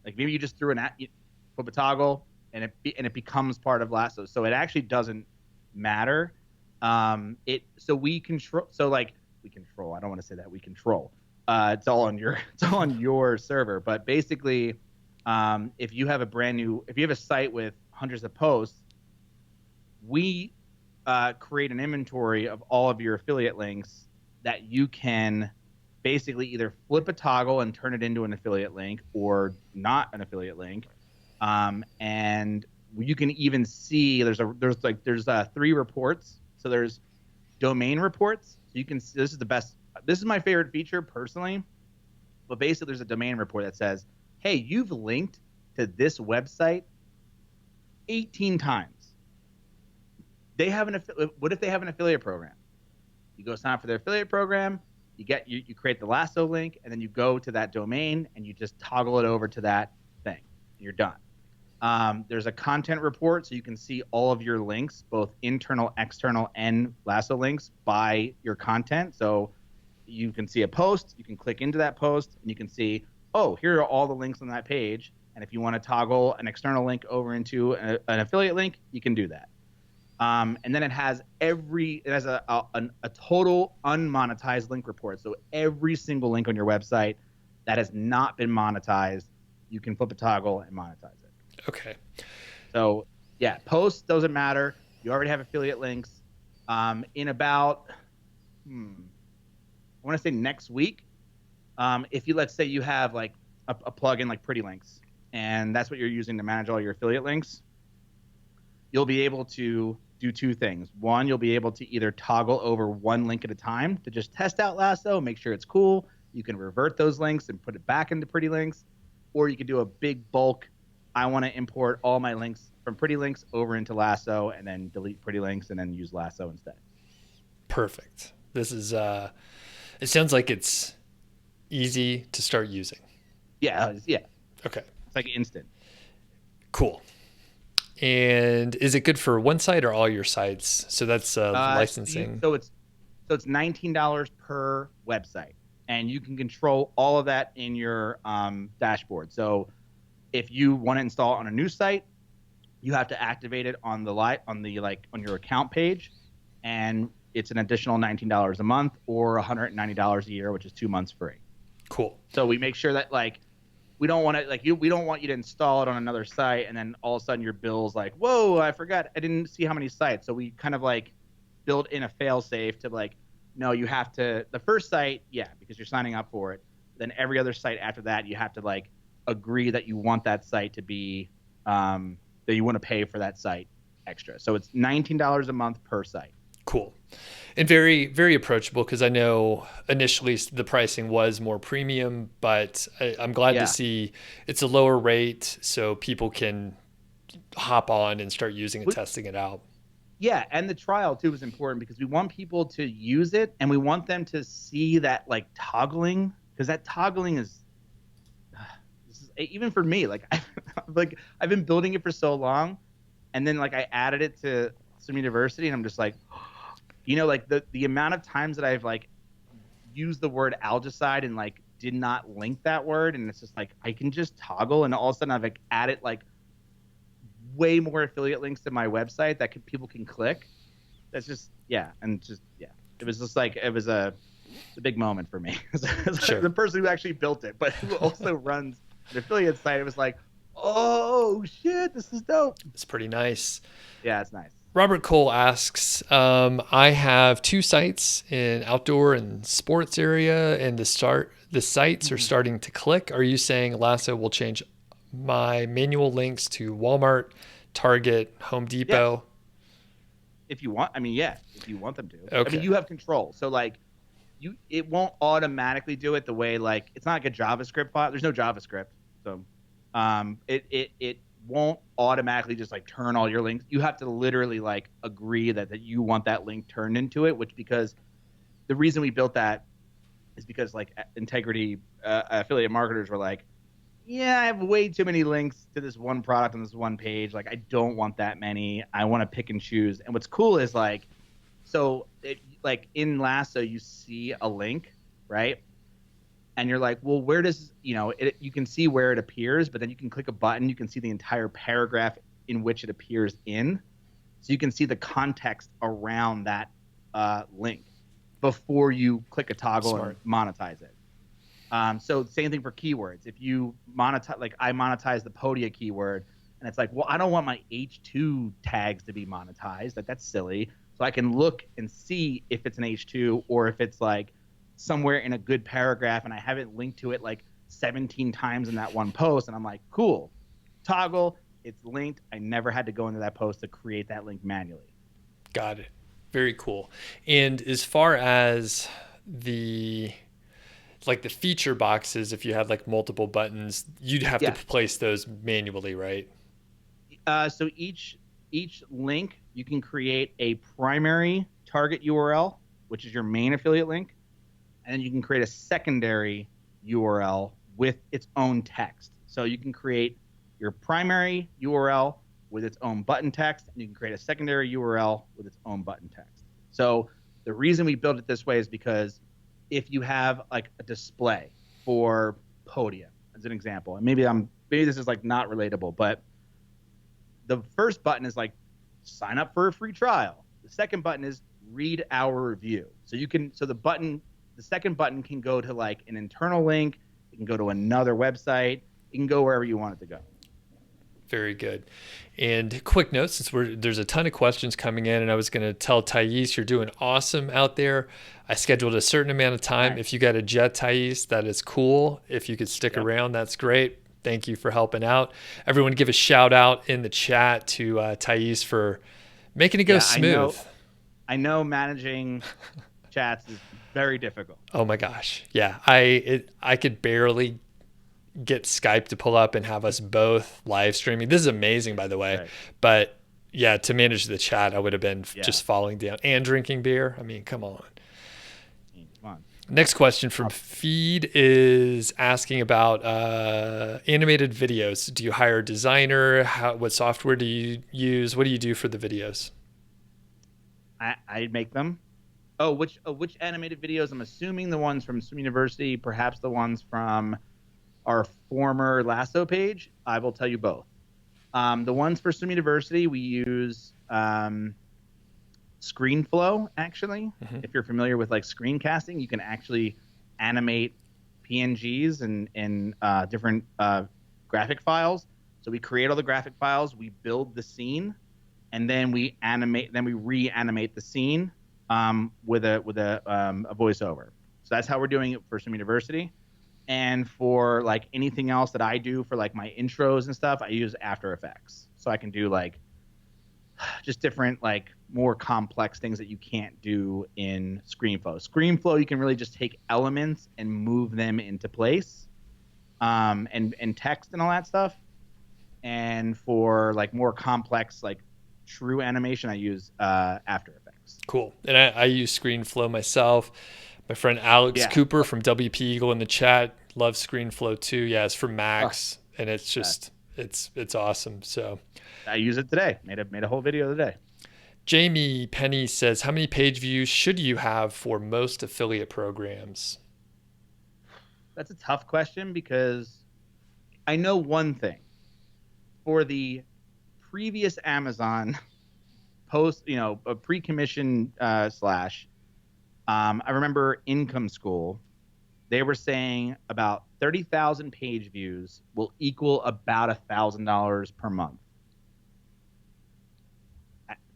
like maybe you just flip a toggle and it becomes part of Lasso. So it actually doesn't matter. We control. I don't want to say that we control. It's all on your server. But basically, if you have a site with hundreds of posts, we create an inventory of all of your affiliate links that you can basically either flip a toggle and turn it into an affiliate link or not an affiliate link. And you can even see there's 3 reports. So there's domain reports. So you can see, this is my favorite feature personally, but basically there's a domain report that says, hey, you've linked to this website 18 times. What if they have an affiliate program? You go sign up for their affiliate program, you create the Lasso link, and then you go to that domain and you just toggle it over to that thing. And you're done. There's a content report, so you can see all of your links, both internal, external, and Lasso links by your content. So you can see a post, you can click into that post, and you can see, oh, here are all the links on that page. And if you want to toggle an external link over into an affiliate link, you can do that. And then it has a total unmonetized link report. So every single link on your website that has not been monetized, you can flip a toggle and monetize it. Okay. So yeah, posts doesn't matter. You already have affiliate links. In about, I want to say next week, if you, let's say you have like a plugin like Pretty Links, and that's what you're using to manage all your affiliate links, you'll be able to do two things. One, you'll be able to either toggle over one link at a time to just test out Lasso, make sure it's cool. You can revert those links and put it back into Pretty Links, or you can do a big bulk. I want to import all my links from Pretty Links over into Lasso and then delete Pretty Links and then use Lasso instead. Perfect. This is, it sounds like it's easy to start using. Yeah. Okay. It's like instant. Cool. And is it good for one site or all your sites? So that's licensing. So it's $19 per website, and you can control all of that in your dashboard. So if you want to install it on a new site, you have to activate it on your account page, and it's an additional $19 a month or $190 a year, which is 2 months free. Cool. So we make sure that we don't want we don't want you to install it on another site and then all of a sudden your bill's like, whoa, I forgot, I didn't see how many sites. So we kind of build in a fail safe to no, you have to, the first site, yeah, because you're signing up for it. Then every other site after that, you have to agree that you want that site to be, that you want to pay for that site extra. So it's $19 a month per site. Cool. And very, very approachable, because I know initially the pricing was more premium, but I'm glad to see it's a lower rate so people can hop on and start using and testing it out. Yeah, and the trial too is important because we want people to use it and we want them to see that toggling, because that toggling is even for me, I've been building it for so long, and then I added it to some university and I'm just the amount of times that I've used the word algicide and did not link that word, and it's just I can just toggle, and all of a sudden I've added way more affiliate links to my website that people can click. That's just it was just it was a big moment for me. Sure. The person who actually built it, but who also runs an affiliate site, it was oh shit, this is dope. It's pretty nice. Yeah, it's nice. Robert Cole asks, I have 2 sites in outdoor and sports area, and the sites are starting to click. Are you saying Lasso will change my manual links to Walmart, Target, Home Depot? Yeah. If you want, if you want them to. Okay. You have control. So it won't automatically do it the way it's not like a JavaScript file. There's no JavaScript, so it won't automatically just turn all your links. You have to literally agree that you want that link turned into it, because the reason we built that is because integrity affiliate marketers were yeah, I have way too many links to this one product on this one page. I don't want that many. I want to pick and choose. And what's cool is in Lasso, you see a link, right? And you're well, where does, you can see where it appears, but then you can click a button. You can see the entire paragraph in which it appears in. So you can see the context around that link before you click a toggle and monetize it. So same thing for keywords. If you monetize, I monetize the Podia keyword, and it's well, I don't want my H2 tags to be monetized. That's silly. So I can look and see if it's an H2 or if it's somewhere in a good paragraph, and I haven't linked to it 17 times in that one post, and I'm cool, toggle, it's linked. I never had to go into that post to create that link manually. Got it. Very cool. And as far as the feature boxes, if you had multiple buttons, you'd have to place those manually, right? So each link, you can create a primary target URL, which is your main affiliate link, and then you can create a secondary URL with its own text. So you can create your primary URL with its own button text, and you can create a secondary URL with its own button text. So the reason we built it this way is because if you have like a display for Podium as an example, and maybe this is like not relatable, but the first button is like sign up for a free trial. The second button is read our review. So the second button can go to like an internal link. It can go to another website. It can go wherever you want it to go. Very good. And quick note, since there's a ton of questions coming in, and I was going to tell Thais, you're doing awesome out there. I scheduled a certain amount of time. Nice. If you got a jet, Thais, that is cool. If you could stick around, that's great. Thank you for helping out. Everyone give a shout out in the chat to Thais for making it go smooth. I know managing chats is very difficult. Oh my gosh. Yeah. I could barely get Skype to pull up and have us both live streaming. This is amazing, by the way. Right. But yeah, to manage the chat, I would have been just falling down and drinking beer. I mean, come on. Next question from Feed is asking about animated videos. Do you hire a designer? What software do you use? What do you do for the videos? I make them. Oh, which animated videos? I'm assuming the ones from Swim University, perhaps the ones from our former Lasso page. I will tell you both. The ones for Swim University, we use ScreenFlow, actually. Mm-hmm. If you're familiar with like screencasting, you can actually animate PNGs and different graphic files. So we create all the graphic files, we build the scene, and then we reanimate the scene with a voiceover. So that's how we're doing it for Swim University. And for like anything else that I do for like my intros and stuff, I use After Effects. So I can do like just different, like more complex things that you can't do in ScreenFlow. ScreenFlow, you can really just take elements and move them into place, and text and all that stuff. And for like more complex, like true animation, I use After Effects. Cool. And I use ScreenFlow myself. My friend Alex Cooper from WP Eagle in the chat loves ScreenFlow too. Yeah, it's for Macs, and it's just it's awesome. So I use it today. Made a whole video today. Jamie Penny says, how many page views should you have for most affiliate programs? That's a tough question because I know one thing. For the previous Amazon post, a pre-commission slash, I remember Income School, they were saying about 30,000 page views will equal about $1,000 per month.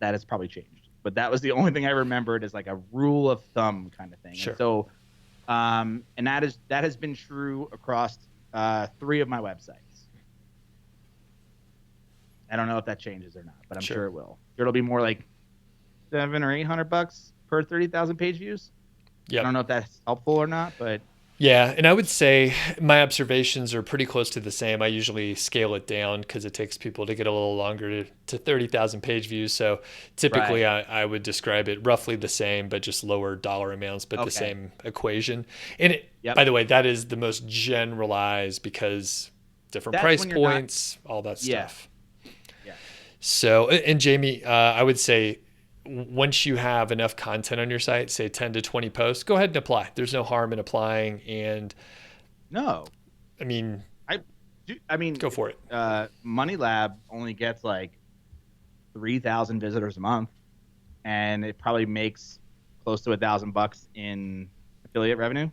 That has probably changed, but that was the only thing I remembered as like a rule of thumb kind of thing. Sure. And so, and that has been true across 3 of my websites. I don't know if that changes or not, but I'm sure it will. It'll be more like $700 or $800 per 30,000 page views. Yeah. I don't know if that's helpful or not, but yeah. And I would say my observations are pretty close to the same. I usually scale it down because it takes people to get a little longer to 30,000 page views. So typically I would describe it roughly the same, but just lower dollar amounts, but the same equation. And by the way, that is the most generalized because different price points, all that stuff. Yeah. So, and Jamie, I would say once you have enough content on your site, say 10 to 20 posts, go ahead and apply. There's no harm in applying. And no, I mean, go for it. Money Lab only gets like 3,000 visitors a month, and it probably makes close to $1,000 in affiliate revenue.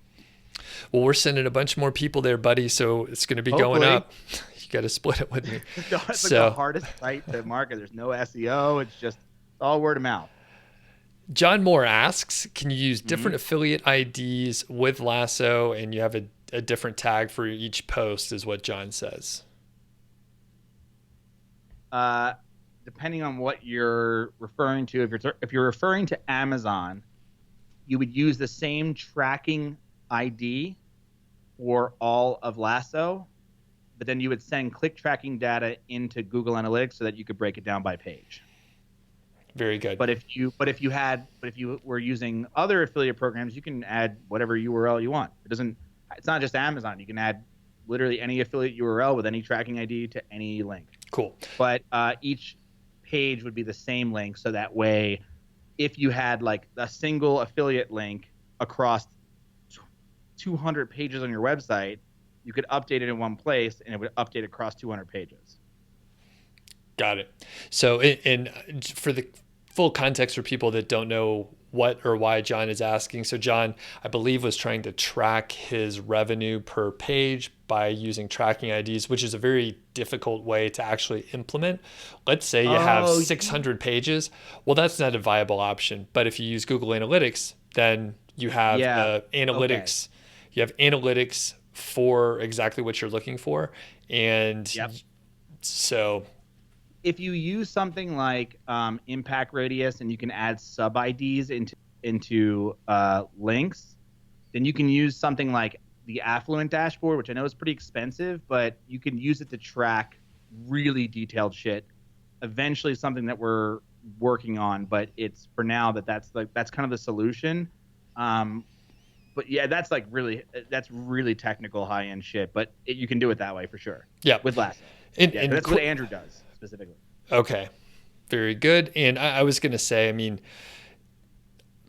Well, we're sending a bunch more people there, buddy. So it's going to be going up. You got to split it with me. It's like the hardest site to market. There's no SEO. It's just all word of mouth. John Moore asks, can you use different affiliate IDs with Lasso and you have a different tag for each post is what John says. Depending on what you're referring to, if you're referring to Amazon, you would use the same tracking ID for all of Lasso, but then you would send click tracking data into Google Analytics so that you could break it down by page. Very good. But if you were using other affiliate programs, you can add whatever URL you want. It's not just Amazon. You can add literally any affiliate URL with any tracking ID to any link. Cool. But each page would be the same link, so that way, if you had like a single affiliate link across 200 pages on your website, you could update it in one place and it would update across 200 pages. Got it. So, in for the full context for people that don't know what or why John is asking, so John, I believe, was trying to track his revenue per page by using tracking IDs, which is a very difficult way to actually implement. Let's say you have 600 pages. Well, that's not a viable option. But if you use Google Analytics, then you have analytics. Okay. You have analytics for exactly what you're looking for, and so. If you use something like impact radius and you can add sub IDs into links, then you can use something like the affluent dashboard, which I know is pretty expensive, but you can use it to track really detailed shit. Eventually, something that we're working on, but it's for now that's kind of the solution. But yeah, that's really technical, high end shit. But you can do it that way for sure. Yeah, with Lasso. And that's what Andrew does specifically. Okay, very good. And I was going to say, I mean,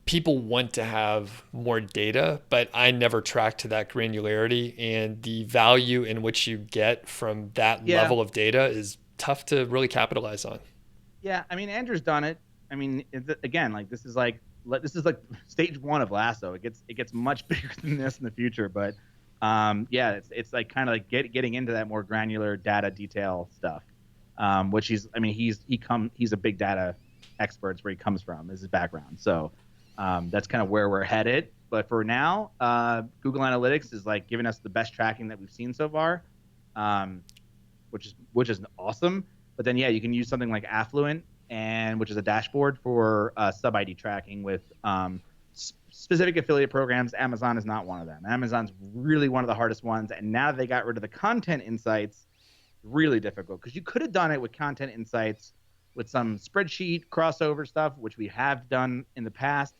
people want to have more data, but I never track to that granularity, and the value in which you get from that level of data is tough to really capitalize on. Yeah, I mean, Andrew's done it. I mean, again, like this is like stage one of Lasso. It gets much bigger than this in the future, but it's like kind of like getting into that more granular data detail stuff, which he's a big data expert. It's where he comes from, is his background. So that's kind of where we're headed. But for now, Google Analytics is like giving us the best tracking that we've seen so far, which is awesome. But then you can use something like Affluent, which is a dashboard for sub ID tracking with specific affiliate programs. Amazon is not one of them. Amazon's really one of the hardest ones, and now that they got rid of the content insights, really difficult, because you could have done it with content insights with some spreadsheet crossover stuff, which we have done in the past.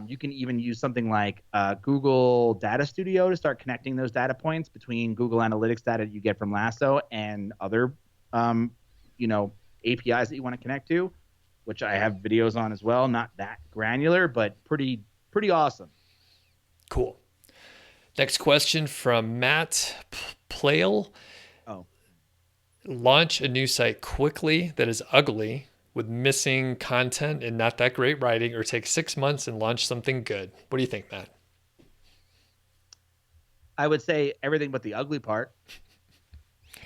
You can even use something like Google Data Studio to start connecting those data points between Google Analytics data you get from Lasso and other APIs that you want to connect to, which I have videos on as well. Not that granular, but pretty awesome. Cool. Next question from Matt Plale. Oh. Launch a new site quickly that is ugly with missing content and not that great writing, or take 6 months and launch something good. What do you think, Matt? I would say everything but the ugly part.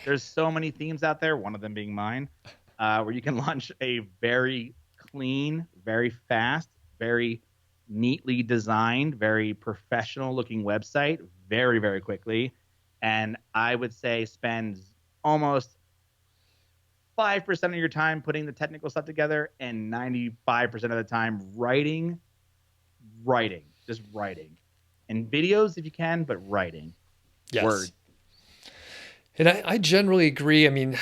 There's so many themes out there, one of them being mine, where you can launch a very clean, very fast, very neatly designed, very professional looking website very, very quickly. And I would say spend almost 5% of your time putting the technical stuff together and 95% of the time writing. Just writing. And videos if you can, but writing. Yes. Word. And I generally agree. I mean,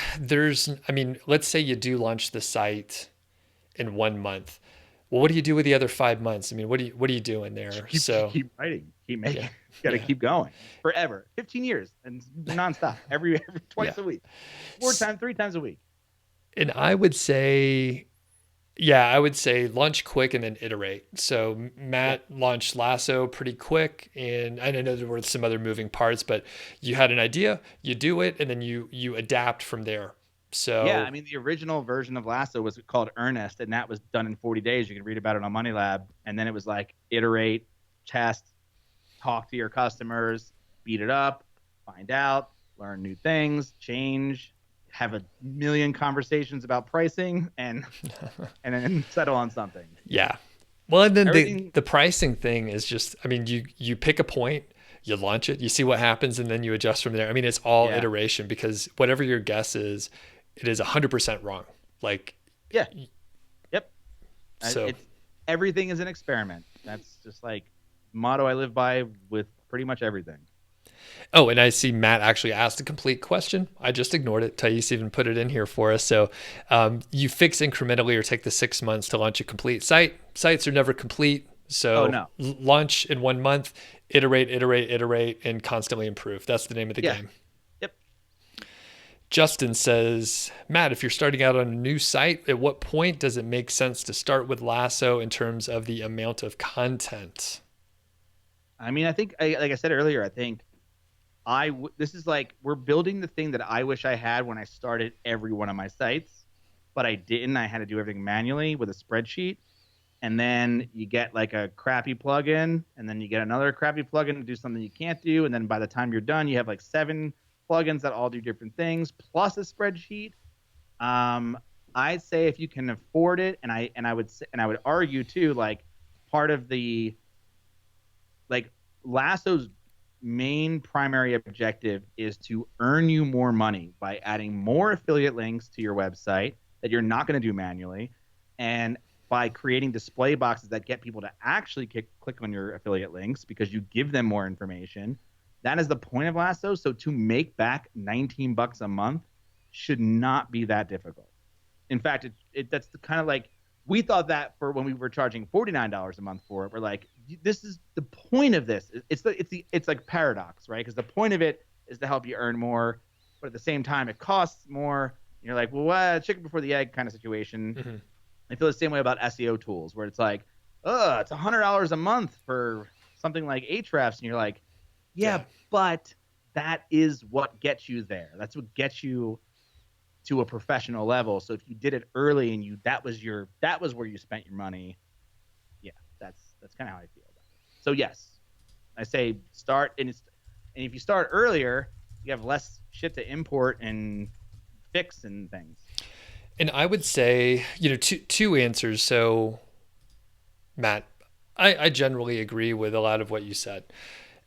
let's say you do launch the site in 1 month. Well, what do you do with the other 5 months? I mean, what are you doing there? Keep writing, keep making. You got to keep going forever. 15 years and nonstop, every twice a week, 3 times a week. And I would say launch quick and then iterate. So Matt launched Lasso pretty quick, and I know there were some other moving parts, but you had an idea, you do it, and then you adapt from there. So yeah, I mean, the original version of Lasso was called Earnest, and that was done in 40 days. You can read about it on Money Lab. And then it was like iterate, test, talk to your customers, beat it up, find out, learn new things, change, have a million conversations about pricing, and then settle on something. Yeah. Well, and then the pricing thing is just, I mean, you pick a point, you launch it, you see what happens, and then you adjust from there. I mean, it's all iteration, because whatever your guess is, it is 100% wrong. Like, yeah. Yep. So everything is an experiment. That's just like motto I live by with pretty much everything. Oh, and I see Matt actually asked a complete question. I just ignored it. Thais even put it in here for us. So you fix incrementally or take the 6 months to launch a complete site. Sites are never complete. So launch in 1 month, iterate, and constantly improve. That's the name of the game. Yep. Justin says, Matt, if you're starting out on a new site, at what point does it make sense to start with Lasso in terms of the amount of content? I mean, I think, like I said earlier, I think this is like we're building the thing that I wish I had when I started every one of my sites, but I didn't. I had to do everything manually with a spreadsheet. And then you get like a crappy plugin, and then you get another crappy plugin to do something you can't do. And then by the time you're done, you have like 7 plugins that all do different things, plus a spreadsheet. Um, I'd say if you can afford it, and I would argue too, like part of the like Lasso's main primary objective is to earn you more money by adding more affiliate links to your website that you're not going to do manually, and by creating display boxes that get people to actually click on your affiliate links because you give them more information. That is the point of Lasso. So to make back $19 a month should not be that difficult. In fact, that's the kind of like we thought that for when we were charging $49 a month for it. We're like, this is the point of this. It's like paradox, right? Because the point of it is to help you earn more, but at the same time, it costs more. And you're like, well, what? Chicken before the egg kind of situation. Mm-hmm. I feel the same way about SEO tools, where it's like, it's $100 a month for something like Ahrefs, and you're like, yeah, but that is what gets you there. That's what gets you to a professional level. So if you did it early and that was where you spent your money, yeah, that's kind of how I feel about it. So yes, I say start, and if you start earlier, you have less shit to import and fix and things. And I would say, two answers. So, Matt, I generally agree with a lot of what you said.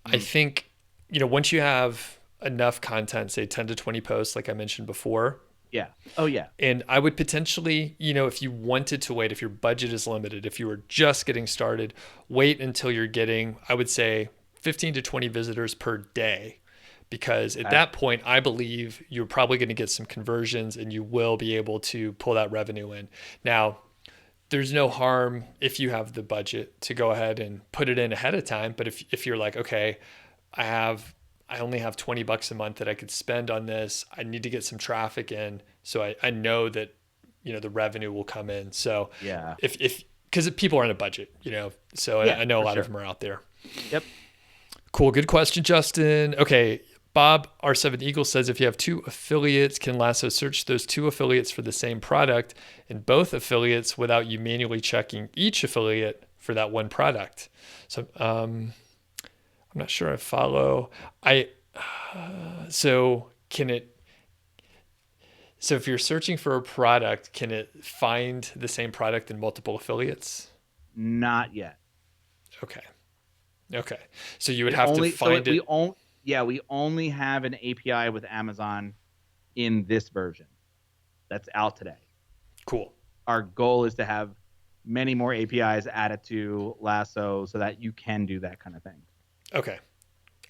I think, once you have enough content, say 10 to 20 posts, like I mentioned before. Yeah. Oh, yeah. And I would potentially, if you wanted to wait, if your budget is limited, if you were just getting started, wait until you're getting, I would say, 15 to 20 visitors per day. Because at that point, I believe you're probably going to get some conversions and you will be able to pull that revenue in. Now, there's no harm if you have the budget to go ahead and put it in ahead of time. But if you're like, okay, I only have $20 a month that I could spend on this. I need to get some traffic in. So I know that, the revenue will come in. So yeah, because people are on a budget, so I know a lot of them are out there. Yep. Cool. Good question, Justin. Okay. Bob R7 Eagle says, if you have 2 affiliates, can Lasso search those 2 affiliates for the same product in both affiliates without you manually checking each affiliate for that one product? So I'm not sure I follow. So if you're searching for a product, can it find the same product in multiple affiliates? Not yet. Okay. So you would have to find it. We only have an API with Amazon in this version that's out today. Cool. Our goal is to have many more APIs added to Lasso so that you can do that kind of thing. Okay.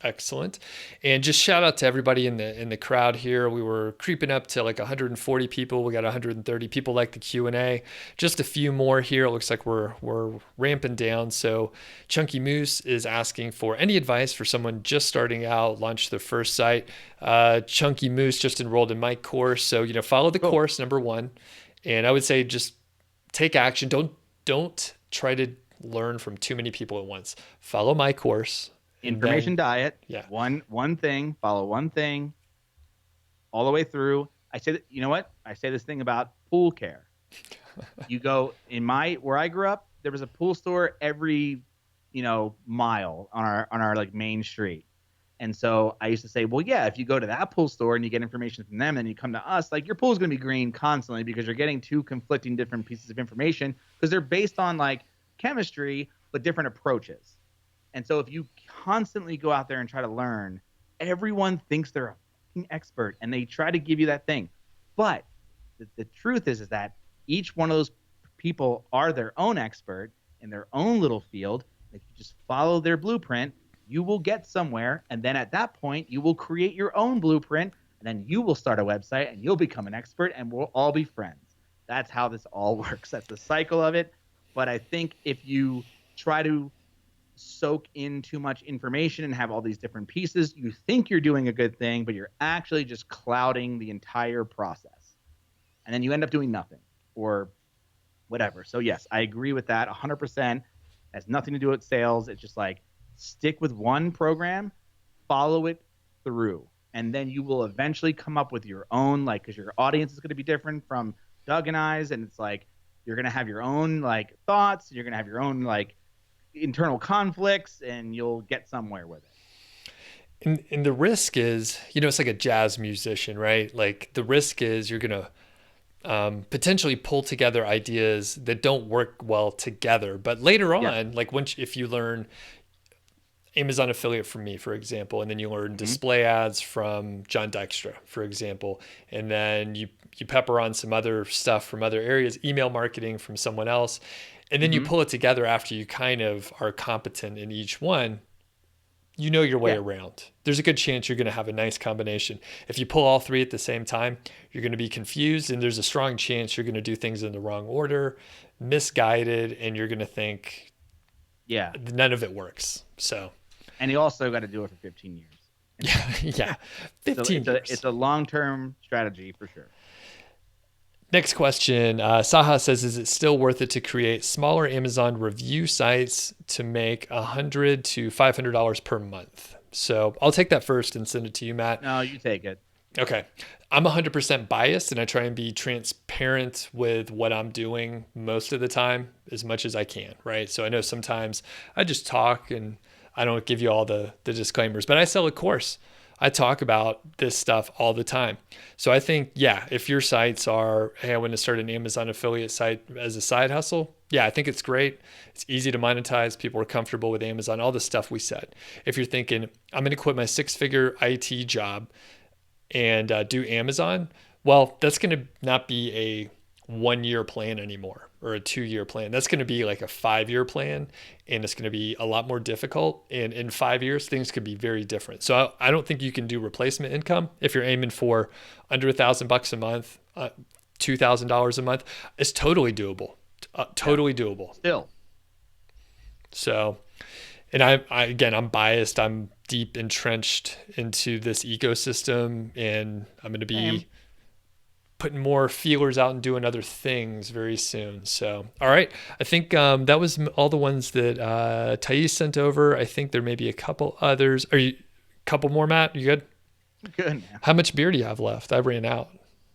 Excellent. And just shout out to everybody in the crowd here. We were creeping up to like 140 people. We got 130 people like the Q&A. Just a few more here. It looks like we're ramping down. So Chunky Moose is asking for any advice for someone just starting out, launch their first site. Chunky Moose just enrolled in my course. So, follow the course, number one. And I would say just take action. Don't try to learn from too many people at once. Follow my course. Information diet. Yeah. One thing, follow one thing all the way through. I say that, you know what? I say this thing about pool care. You go where I grew up, there was a pool store every, mile on our like main street. And so I used to say, well, yeah, if you go to that pool store and you get information from them, then you come to us, like your pool is going to be green constantly because you're getting 2 conflicting different pieces of information because they're based on like chemistry, but different approaches. And so if you constantly go out there and try to learn, everyone thinks they're a fucking expert and they try to give you that thing. But the truth is that each one of those people are their own expert in their own little field. If you just follow their blueprint, you will get somewhere. And then at that point, you will create your own blueprint. And then you will start a website and you'll become an expert and we'll all be friends. That's how this all works. That's the cycle of it. But I think if you try to soak in too much information and have all these different pieces, you think you're doing a good thing, but you're actually just clouding the entire process. And then you end up doing nothing or whatever. So yes, I agree with that 100%. It has nothing to do with sales. It's just like stick with one program, follow it through, and then you will eventually come up with your own, like, because your audience is going to be different from Doug and I's, and it's like you're going to have your own like thoughts, you're going to have your own like internal conflicts, and you'll get somewhere with it. And the risk is, it's like a jazz musician, right? Like the risk is you're going to potentially pull together ideas that don't work well together. But later on, like if you learn Amazon affiliate from me, for example, and then you learn display ads from John Dykstra, for example, and then you pepper on some other stuff from other areas, email marketing from someone else, and then you pull it together after you kind of are competent in each one, your way around. There's a good chance you're going to have a nice combination. If you pull all three at the same time, you're going to be confused, and there's a strong chance you're going to do things in the wrong order, misguided, and you're going to think, none of it works. So, and you also got to do it for 15 years. Yeah, 15 years. It's a long-term strategy for sure. Next question. Saha says, is it still worth it to create smaller Amazon review sites to make $100 to $500 per month? So I'll take that first and send it to you, Matt. No, you take it. Okay. I'm 100% biased, and I try and be transparent with what I'm doing most of the time as much as I can, right? So I know sometimes I just talk and I don't give you all the disclaimers, but I sell a course. I talk about this stuff all the time. So I think, if your sites are, hey, I want to start an Amazon affiliate site as a side hustle, I think it's great. It's easy to monetize. People are comfortable with Amazon, all the stuff we said. If you're thinking, I'm going to quit my 6-figure IT job and do Amazon, well, that's going to not be a 1-year plan anymore or a 2-year plan. That's going to be like a 5-year plan, and it's going to be a lot more difficult. And in 5 years, things could be very different. So I don't think you can do replacement income if you're aiming for under $1,000 a month, $2,000 a month. It's totally doable. Totally doable. Still. So, and I'm biased. I'm deep entrenched into this ecosystem, and I'm going to be putting more feelers out and doing other things very soon. So, all right. I think that was all the ones that Thais sent over. I think there may be a couple others. A couple more, Matt? You good? Good, man. How much beer do you have left? I ran out.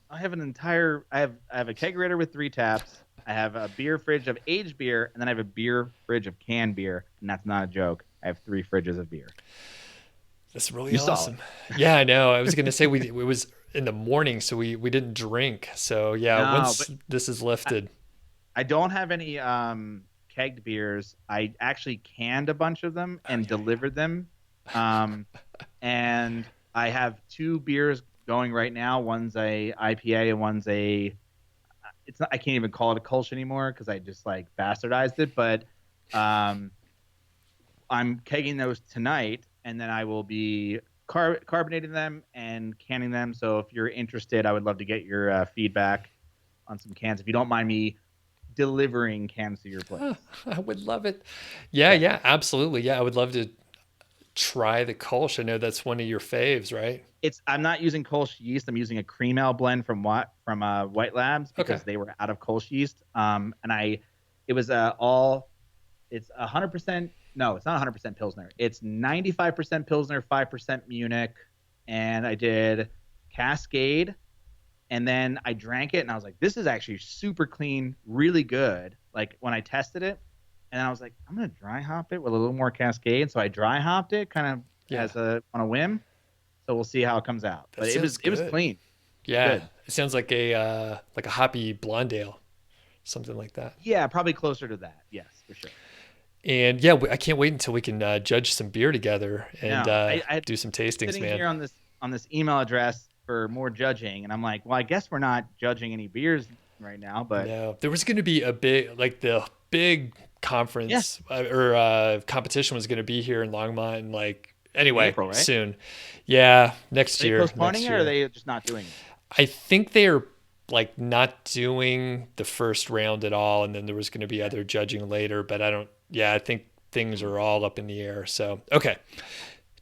I have I have a kegerator with 3 taps. I have a beer fridge of aged beer, and then I have a beer fridge of canned beer, and that's not a joke. I have 3 fridges of beer. That's really awesome. Yeah, I know. I was going to say it was in the morning, so we didn't drink. So once this is lifted. I don't have any kegged beers. I actually canned a bunch of them and delivered them. And I have 2 beers going right now. One's a IPA and one's I can't even call it a Kolsch anymore because I just like bastardized it. But I'm kegging those tonight, and then I will be carbonating them and canning them. So if you're interested, I would love to get your feedback on some cans. If you don't mind me delivering cans to your place. I would love it. Yeah, absolutely. Yeah, I would love to try the Kolsch. I know that's one of your faves, right? I'm not using Kolsch yeast. I'm using a cream ale blend from White Labs because they were out of Kolsch yeast. It's 100%. No, it's not 100% Pilsner. It's 95% Pilsner, 5% Munich. And I did Cascade. And then I drank it, and I was like, this is actually super clean, really good. Like, when I tested it, and then I was like, I'm going to dry hop it with a little more Cascade. So I dry hopped it kind of on a whim. So we'll see how it comes out. But it was clean. Yeah. Good. It sounds like a hoppy blonde ale, something like that. Yeah, probably closer to that. Yes, for sure. And I can't wait until we can judge some beer together and do some tastings, sitting man. Here on this email address for more judging, and I'm like, well, I guess we're not judging any beers right now, but no, there was going to be the big conference or competition was going to be here in Longmont, and April, right? Soon. Yeah, next year. Are they postponing it, or are they just not doing it? I think they're not doing the first round at all, and then there was going to be other judging later, but I think things are all up in the air. So, okay.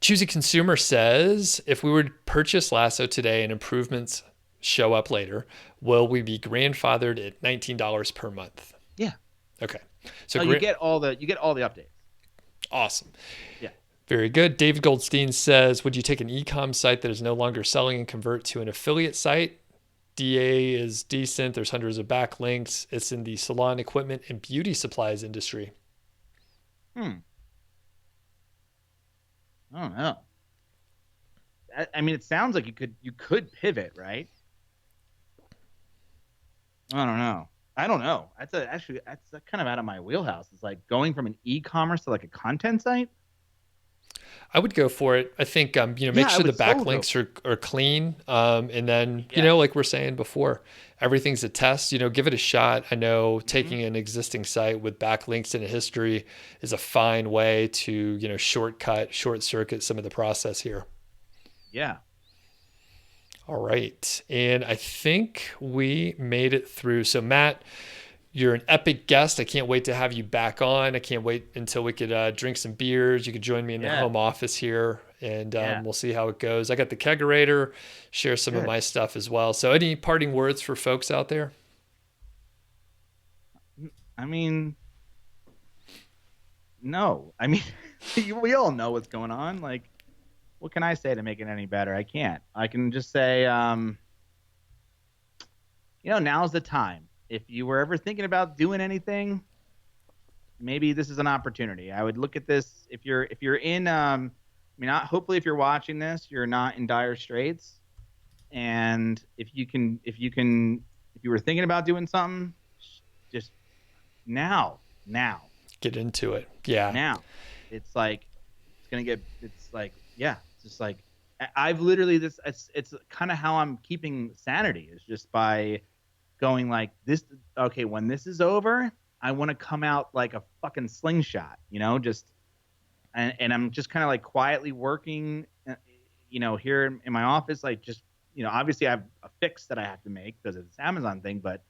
Choosy Consumer says, if we would purchase Lasso today and improvements show up later, will we be grandfathered at $19 per month? Yeah. Okay. So you get all the updates. Awesome. Yeah. Very good. David Goldstein says, would you take an e-com site that is no longer selling and convert to an affiliate site? DA is decent. There's hundreds of backlinks. It's in the salon equipment and beauty supplies industry. I don't know. I mean, it sounds like you could pivot, right? I don't know. That's kind of out of my wheelhouse. It's like going from an e-commerce to like a content site. I would go for it. I think, make sure the backlinks are clean. And then, like we're saying before, everything's a test, give it a shot. I know taking an existing site with backlinks and a history is a fine way to, short circuit some of the process here. Yeah. All right. And I think we made it through. So Matt, you're an epic guest. I can't wait to have you back on. I can't wait until we could drink some beers. You could join me in the home office here, and we'll see how it goes. I got the kegerator, share some of my stuff as well. So any parting words for folks out there? I mean, no. I mean, we all know what's going on. Like, what can I say to make it any better? I can't. I can just say, now's the time. If you were ever thinking about doing anything, maybe this is an opportunity. I would look at this if you're in hopefully if you're watching this, you're not in dire straits. And if you were thinking about doing something, just now. Get into it. Yeah. Now. It's just like I've literally it's kind of how I'm keeping sanity, is just by going like this. Okay, when this is over, I want to come out like a fucking slingshot, just, and I'm just kind of like quietly working, here in my office, like just, obviously I have a fix that I have to make because of this Amazon thing. But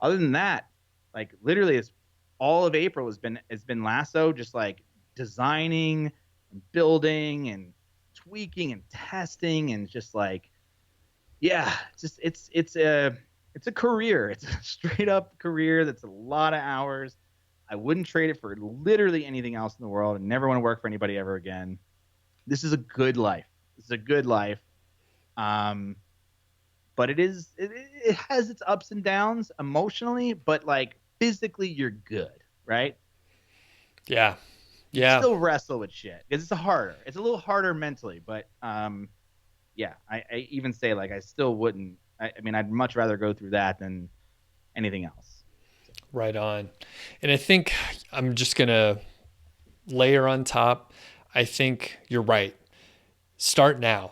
other than that, like literally it's all of April has been Lasso, just like designing and building and tweaking and testing, and just like, it's a career. It's a straight up career. That's a lot of hours. I wouldn't trade it for literally anything else in the world. I never want to work for anybody ever again. This is a good life. But it has its ups and downs emotionally, but like physically you're good, right? Yeah. You still wrestle with shit because it's a little harder mentally, but I even say like I still wouldn't. I mean, I'd much rather go through that than anything else. Right on. And I think I'm just going to layer on top. I think you're right. Start now.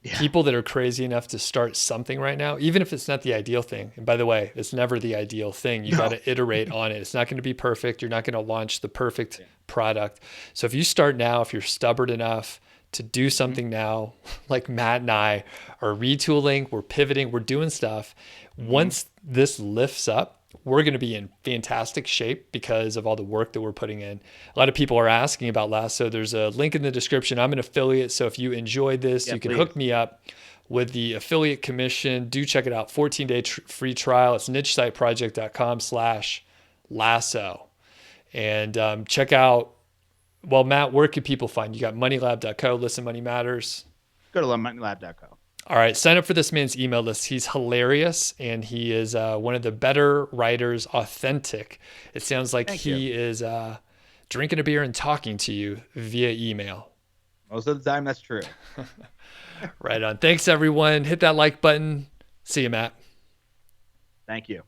Yeah. People that are crazy enough to start something right now, even if it's not the ideal thing. And by the way, it's never the ideal thing. You got to iterate on it. It's not going to be perfect. You're not going to launch the perfect product. So if you start now, if you're stubborn enough to do something now, like Matt and I are retooling, we're pivoting, we're doing stuff. Once this lifts up, we're going to be in fantastic shape because of all the work that we're putting in. A lot of people are asking about Lasso. There's a link in the description. I'm an affiliate. So if you enjoyed this, you can hook me up with the affiliate commission. Do check it out. 14-day free trial. It's nichesiteproject.com/Lasso. And check out, well, Matt, where can people find you? Got moneylab.co, Listen Money Matters. Go to moneylab.co. All right, sign up for this man's email list. He's hilarious, and he is one of the better writers, authentic. It sounds like he is drinking a beer and talking to you via email. Most of the time, that's true. Right on. Thanks, everyone. Hit that like button. See you, Matt. Thank you.